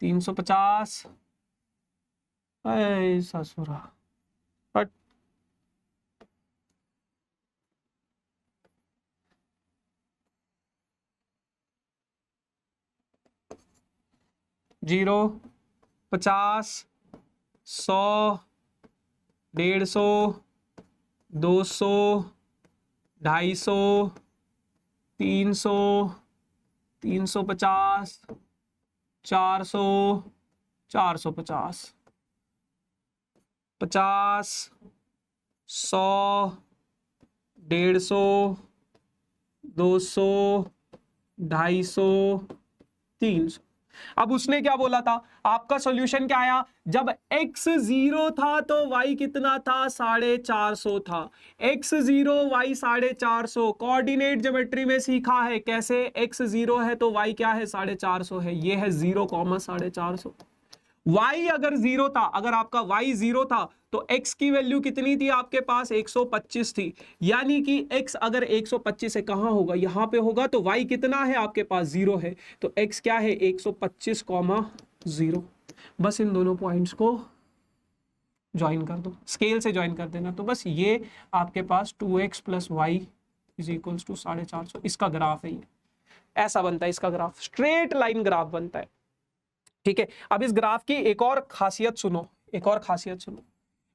350, ऐसा सुरा बट 0, 50, 100, 150, 200, 250, 300, 350, 400, 450, 50, 100, 150, 200, 250, 300। अब उसने क्या बोला था, आपका सॉल्यूशन क्या आया, जब x 0 था तो y कितना था 450 था। x 0 y 450, कोऑर्डिनेट ज्योमेट्री में सीखा है कैसे, x 0 है तो y क्या है 450 है, ये है 0, 450। y अगर 0 था, अगर आपका y 0 था तो x की वैल्यू कितनी थी आपके पास 125 थी, यानी कि x अगर 125 है कहां होगा, यहां पे होगा। तो y कितना है आपके पास 0 है, तो x क्या है 125, 0। बस इन दोनों पॉइंट्स को ज्वाइन कर दो, स्केल से ज्वाइन कर देना। तो बस ये आपके पास 2x plus Y is equals to 450, इसका ग्राफ है। ये ऐसा बनता है, इसका ग्राफ स्ट्रेट लाइन ग्राफ बनता है। ठीक है, अब इस ग्राफ की एक और खासियत सुनो, एक और खासियत सुनो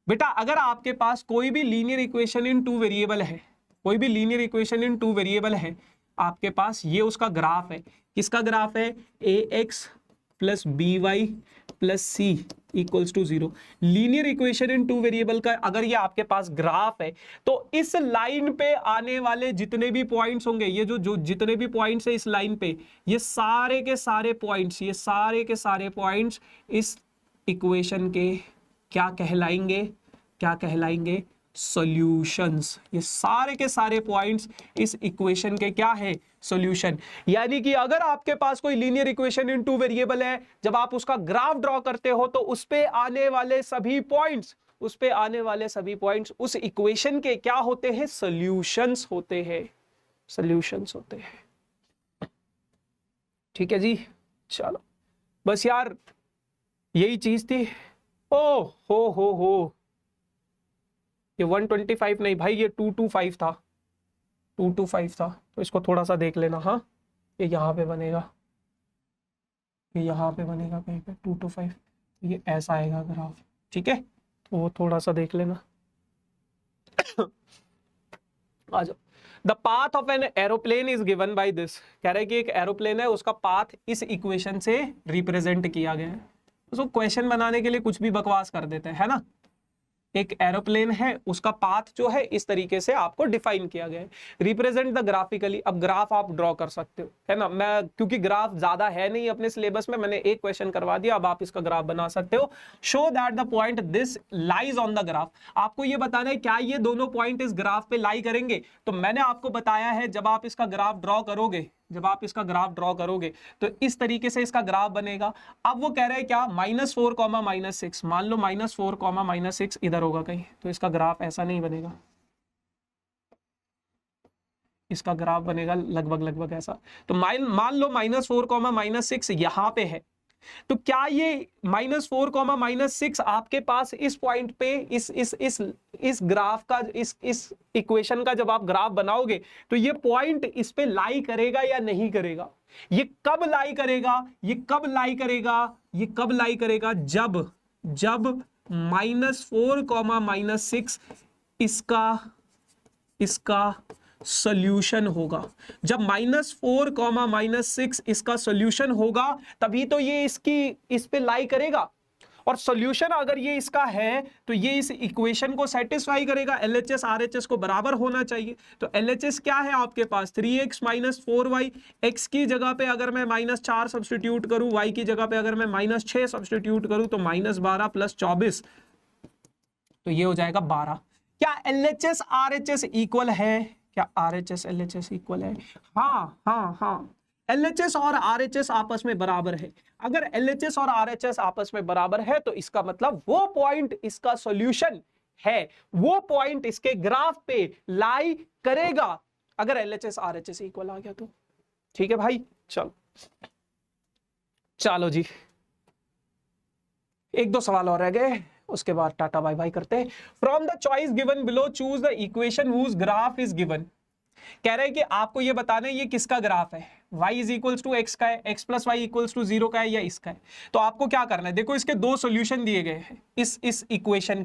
बेटा। अगर आपके पास कोई भी लीनियर इक्वेशन इन 2 वेरिएबल है, कोई भी लीनियर इक्वेशन इन 2 वेरिएबल है आपके पास, ये उसका ग्राफ है। किसका ग्राफ है, ax plus by plus c equals to 0। Linear equation in 2 variable का अगर ये आपके पास ग्राफ है, तो इस लाइन पे आने वाले जितने भी पॉइंट्स होंगे, ये जो जितने भी पॉइंट्स है इस लाइन पे, ये सारे के सारे पॉइंट्स, ये सारे के सारे पॉइंट्स इस इक्वेशन के क्या कहलाएंगे, क्या कहलाएंगे, सॉल्यूशंस। ये सारे के सारे पॉइंट्स इस इक्वेशन के क्या है, सॉल्यूशन। यानी कि अगर आपके पास कोई linear equation in two variable है, जब आप उसका ग्राफ ड्रॉ करते हो तो उस पे आने वाले सभी पॉइंट्स, उस पे आने वाले सभी पॉइंट्स उस इक्वेशन के क्या होते हैं, सॉल्यूशंस होते हैं, सॉल्यूशंस होते हैं। ठीक है जी, चलो बस यार यही चीज थी। ओ हो ये 125 नहीं भाई, ये 225 था, 225 था। तो इसको थोड़ा सा देख लेना। हाँ, ये यहाँ पे बनेगा, ये यहाँ पे बनेगा कहीं पे 225, ये ऐसा आएगा ग्राफ। ठीक है, तो वो थोड़ा सा देख लेना। आ जाओ। The path of an aeroplane is given by this. कह रहे हैं कि एक एरोप्लेन है, उसका पाथ इस इक्वेशन से रिप्रेजेंट किया गया है। उसको क्वेश्चन बनाने के लिए कुछ भी बकवास कर देते हैं, है ना। एक एरोप्लेन है, उसका पाथ जो है इस तरीके से आपको डिफाइन किया गया है। रिप्रेजेंट द ग्राफिकली, अब ग्राफ आप ड्रॉ कर सकते हो, है ना। मैं क्योंकि ग्राफ ज्यादा है नहीं अपने सिलेबस में, मैंने एक क्वेश्चन करवा दिया, अब आप इसका ग्राफ बना सकते हो। Show that the point this lies on the graph. आपको ये बताना है क्या ये दोनों पॉइंट इस ग्राफ पे लाई करेंगे। तो मैंने आपको बताया है जब आप इसका ग्राफ ड्रॉ करोगे, जब आप इसका ग्राफ ड्रॉ करोगे तो इस तरीके से इसका ग्राफ बनेगा। अब वो कह रहे हैं क्या, -4, -6, मान लो -4, -6 इधर होगा कहीं, तो इसका ग्राफ ऐसा नहीं बनेगा, इसका ग्राफ बनेगा लगभग ऐसा। तो मान लो -4, -6 यहां पे है, तो क्या ये -4, -6 आपके पास इस पॉइंट पे इस ग्राफ का, इस इक्वेशन का जब आप ग्राफ बनाओगे तो ये पॉइंट इस पे लाई करेगा या नहीं करेगा। ये कब लाई करेगा, ये कब लाई करेगा, ये कब लाई करेगा, जब -4, -6 इसका सॉल्यूशन होगा। जब -4, -6 इसका सॉल्यूशन होगा तभी तो ये इस पे लाई करेगा। और सॉल्यूशन अगर ये इसका है तो ये इस इक्वेशन को सेटिस्फाई करेगा। LHS RHS को बराबर होना चाहिए। तो LHS क्या है आपके पास, 3x - 4y। x की जगह पे अगर मैं -4 सब्स्टिट्यूट करूं, y की जगह पे अगर मैं -6 सब्स्टिट्यूट करूं तो -12 + 24, तो ये हो जाएगा 12। क्या LHS RHS इक्वल है, क्या RHS LHS इक्वल है? हाँ, LHS और RHS आपस में बराबर है। अगर LHS और RHS आपस में बराबर है तो इसका मतलब वो पॉइंट इसका सॉल्यूशन है, वो पॉइंट इसके ग्राफ पे लाई करेगा अगर LHS RHS इक्वल आ गया तो। ठीक है भाई, चलो जी, 1-2 सवाल और रह गए, उसके बाद टाटा बाय बाय करते हैं। From the choice given below choose the equation whose graph is given. कह रहे हैं कि आपको ये बताना है ये किसका ग्राफ है, y = x का है, x + y = 0 का है या इसका है। तो आपको क्या करना है, देखो इसके 2 सॉल्यूशन दिए गए हैं, इस इक्वेशन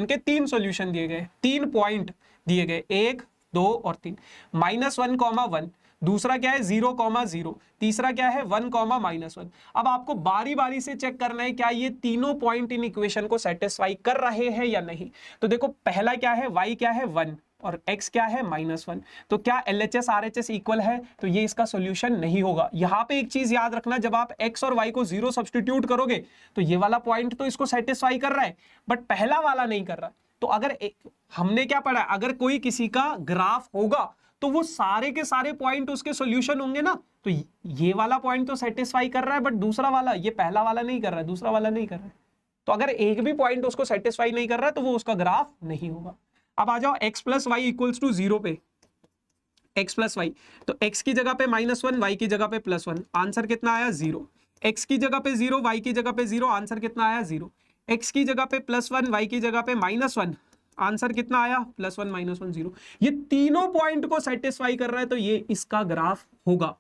के 3 सॉल्यूशन दिए गए, 3 पॉइंट दिए गए, 1, 2 और 3। -1, 1, दूसरा क्या है 0, 0, तीसरा क्या है 1, -1। अब आपको बारी बारी से चेक करना है क्या ये तीनों पॉइंट इन इक्वेशन को सेटिस्फाई कर रहे हैं या नहीं। तो देखो पहला क्या है, y क्या है 1 और x क्या है -1। तो क्या LHS RHS इक्वल है, तो ये इसका सॉल्यूशन नहीं होगा। यहां पे एक चीज याद रखना, जब आप x और y को 0 सब्स्टिट्यूट करोगे तो ये वाला पॉइंट तो इसको सेटिस्फाई कर रहा है बट पहला वाला नहीं कर रहा। तो अगर हमने क्या पढ़ा, अगर कोई किसी का ग्राफ होगा तो वो सारे के सारे पॉइंट उसके सॉल्यूशन होंगे ना। तो ये वाला पॉइंट तो सेटिस्फाई कर रहा है बट दूसरा वाला, ये पहला वाला नहीं कर रहा है, दूसरा वाला नहीं कर रहा है। तो अगर एक भी पॉइंट उसको सेटिस्फाई नहीं कर रहा है तो वो उसका ग्राफ नहीं होगा। अब आ जाओ x + y = 0 पे, x + y, तो x की जगह पे -1, y की जगह पे +1, आंसर कितना आया 0। x की जगह पे 0, y की जगह पे 0, आंसर कितना आया 0। x की जगह पे +1, y की जगह पे -1, आंसर कितना आया +1 -1 0। ये तीनों पॉइंट को सेटिस्फाई कर रहा है तो ये इसका ग्राफ होगा।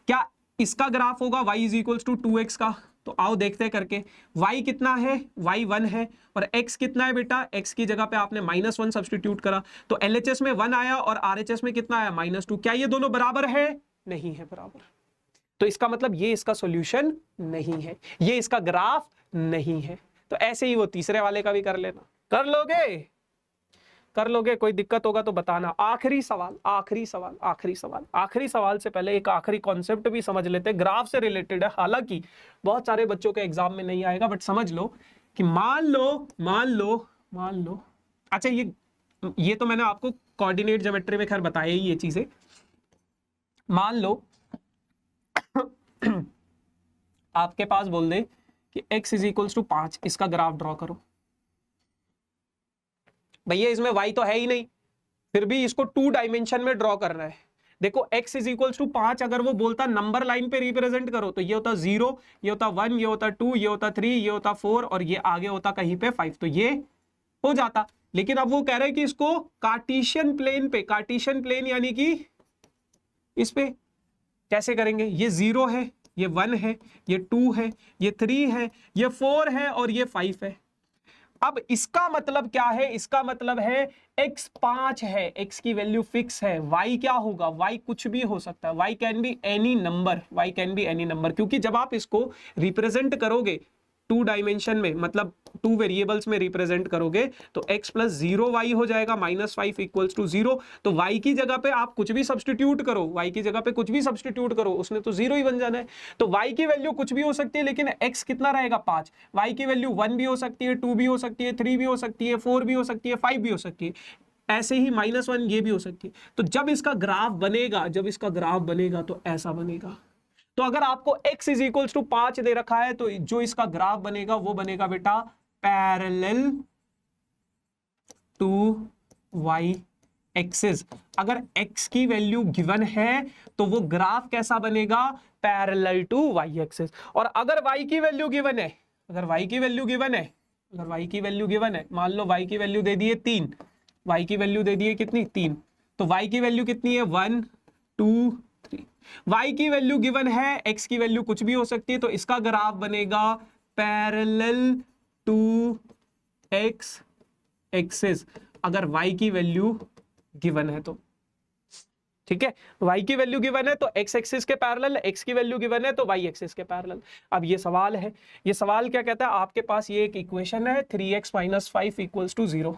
क्या इसका ग्राफ होगा y = 2x का? तो आओ देखते हैं करके। y कितना है, y 1 है और x कितना है बेटा, x की जगह पे आपने -1 सब्स्टिट्यूट करा तो LHS में 1 आया और RHS में कितना आया -2। क्या ये दोनों बराबर है? नहीं है बराबर। तो इसका मतलब ये इसका सॉल्यूशन नहीं है, ये इसका ग्राफ नहीं है। तो ऐसे ही वो तीसरे वाले का भी कर लेना। कर लोगे, कोई दिक्कत होगा तो बताना। आखिरी सवाल से पहले एक आखिरी कॉन्सेप्ट भी समझ लेते हैं, ग्राफ से रिलेटेड है, हालांकि बहुत सारे बच्चों के एग्जाम में नहीं आएगा बट समझ लो कि मान लो अच्छा ये तो मैंने आपको कोऑर्डिनेट ज्योमेट्री में खैर बताया ही ये चीजें। मान लो आपके पास बोल दे कि x इज इक्वल्स टू 5, इसका ग्राफ ड्रॉ करो। भैया इसमें y तो है ही नहीं, फिर भी इसको 2 डायमेंशन में ड्रॉ करना है। देखो x इज इक्वल्स टू 5 अगर वो बोलता नंबर लाइन पे रिप्रेजेंट करो तो ये होता 0, ये होता 1, ये होता 2, ये होता 3, ये होता 4 और ये आगे होता कहीं पे 5, तो ये हो जाता। लेकिन अब वो कह रहे हैं कि इसको कार्टेशियन प्लेन पे, कार्टेशियन प्लेन यानी कि इस पे कैसे करेंगे? ये 0 है, ये 1 है, ये 2 है, ये 3 है, ये 4 है और ये 5 है। अब इसका मतलब क्या है? इसका मतलब है x 5 है, x की वैल्यू फिक्स है, y क्या होगा? y कुछ भी हो सकता है, y can be any number, y can be any number, क्योंकि जब आप इसको रिप्रेजेंट करोगे 2 डायमेंशन में, मतलब 2 वेरिएबल्स में रिप्रेजेंट करोगे तो x प्लस 0y हो जाएगा, -5 इक्वल्स टू 0। तो y की जगह पे आप कुछ भी सब्सटीट्यूट करो, y की जगह पे कुछ भी सब्सटीट्यूट करो, उसने तो 0 ही बन जाना है। तो y की वैल्यू कुछ भी हो सकती है, लेकिन x कितना रहेगा? 5। y की वैल्यू 1 भी हो सकती है, 2 भी हो सकती है, 3 भी हो सकती है, 4 भी हो सकती है, 5 भी हो सकती है, ऐसे ही -1 ये भी हो सकती है। तो जब इसका ग्राफ बनेगा, जब इसका ग्राफ बनेगा तो ऐसा बनेगा। तो अगर आपको x इज इक्वल्स टू 5 दे रखा है तो जो इसका ग्राफ बनेगा वो बनेगा बेटा पैरेलल टू y एक्सिस। अगर x की वैल्यू गिवन है तो वो ग्राफ कैसा बनेगा? Parallel to y axis. और अगर y की वैल्यू गिवन है, अगर y की वैल्यू गिवन है, अगर y की वैल्यू गिवन है, मान लो y की वैल्यू दे दिए 3, y की वैल्यू दे दिए कितनी? 3, तो y की वैल्यू कितनी है? 1, 2, 3। y की वैल्यू गिवन है, x की वैल्यू कुछ भी हो सकती है, तो इसका ग्राफ बनेगा पैरेलल टू x एक्सिस अगर y की वैल्यू गिवन है तो। ठीक है, y की वैल्यू गिवन है तो x एक्सिस के पैरेलल, x की वैल्यू गिवन है तो y एक्सिस के पैरेलल। अब ये सवाल है, ये सवाल क्या कहता है? आपके पास ये एक इक्वेशन है 3x - 5 इक्वल्स टू 0,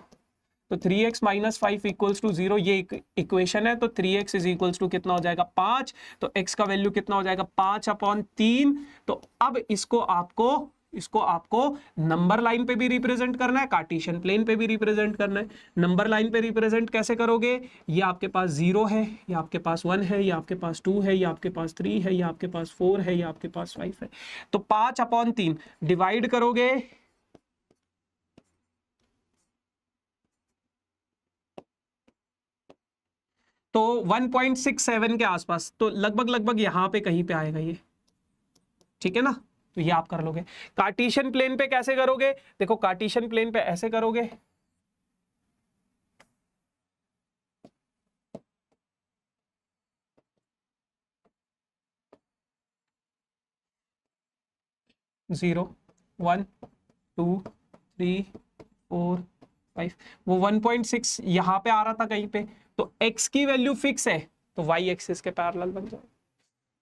तो 3x - 5 इक्वल्स टू 0 ये इक्वेशन है। तो 3x इज इक्वल्स टू कितना हो जाएगा? 5। तो x का वैल्यू कितना हो जाएगा? 5/3। तो अब इसको आपको नंबर लाइन पे भी रिप्रेजेंट करना है, कार्टेशियन प्लेन पे भी रिप्रेजेंट करना है। नंबर लाइन पे रिप्रेजेंट कैसे करोगे? ये आपके पास 0 है, ये आपके पास 1 है, ये आपके पास 2 है, ये आपके पास 3 है, ये आपके पास 4 है, ये आपके पास 5 है। तो 5/3 डिवाइड करोगे तो 1.67 के आसपास, तो लगभग यहां पे कहीं पे आएगा ये। ठीक है ना, तो ये आप कर लोगे। कार्टेशियन प्लेन पे कैसे करोगे? देखो कार्टेशियन प्लेन पे ऐसे करोगे, जीरो 1 2 3 4 5, वो 1.6 यहां पे आ रहा था कहीं पे, तो x की वैल्यू फिक्स है तो y एक्सिस के पैरेलल बन जाएगा।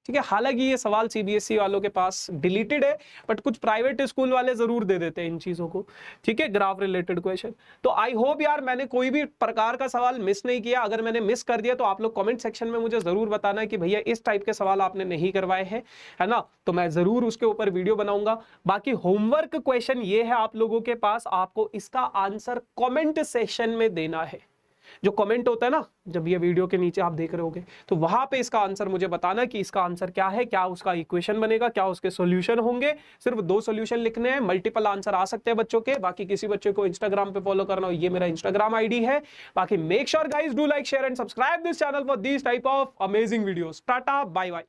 ठीक है, हालांकि ये सवाल सीबीएसई वालों के पास डिलीटेड है, बट कुछ प्राइवेट स्कूल वाले जरूर दे देते हैं इन चीजों को। ठीक है, ग्राफ रिलेटेड क्वेश्चन। तो आई होप यार मैंने कोई भी प्रकार का सवाल मिस नहीं किया। अगर मैंने मिस कर दिया तो आप लोग कमेंट सेक्शन में मुझे जरूर बताना कि भैया इस टाइप के सवाल आपने नहीं करवाए हैं, है ना, तो मैं जरूर उसके ऊपर वीडियो बनाऊंगा। बाकी होमवर्क क्वेश्चन ये है आप लोगों के पास, आपको इसका आंसर कॉमेंट सेक्शन में देना है। जो कमेंट होता है ना, जब ये वीडियो के नीचे आप देख रहे होगे तो वहां पे इसका आंसर मुझे बताना कि इसका आंसर क्या है, क्या उसका इक्वेशन बनेगा, क्या उसके सॉल्यूशन होंगे। सिर्फ 2 सॉल्यूशन लिखने हैं, मल्टीपल आंसर आ सकते हैं बच्चों के। बाकी किसी बच्चे को इंस्टाग्राम पे फॉलो करना हो, ये मेरा इंस्टाग्राम आईडी है। बाकी make sure guys do like share and subscribe this channel for this type of amazing videos. Tata bye bye.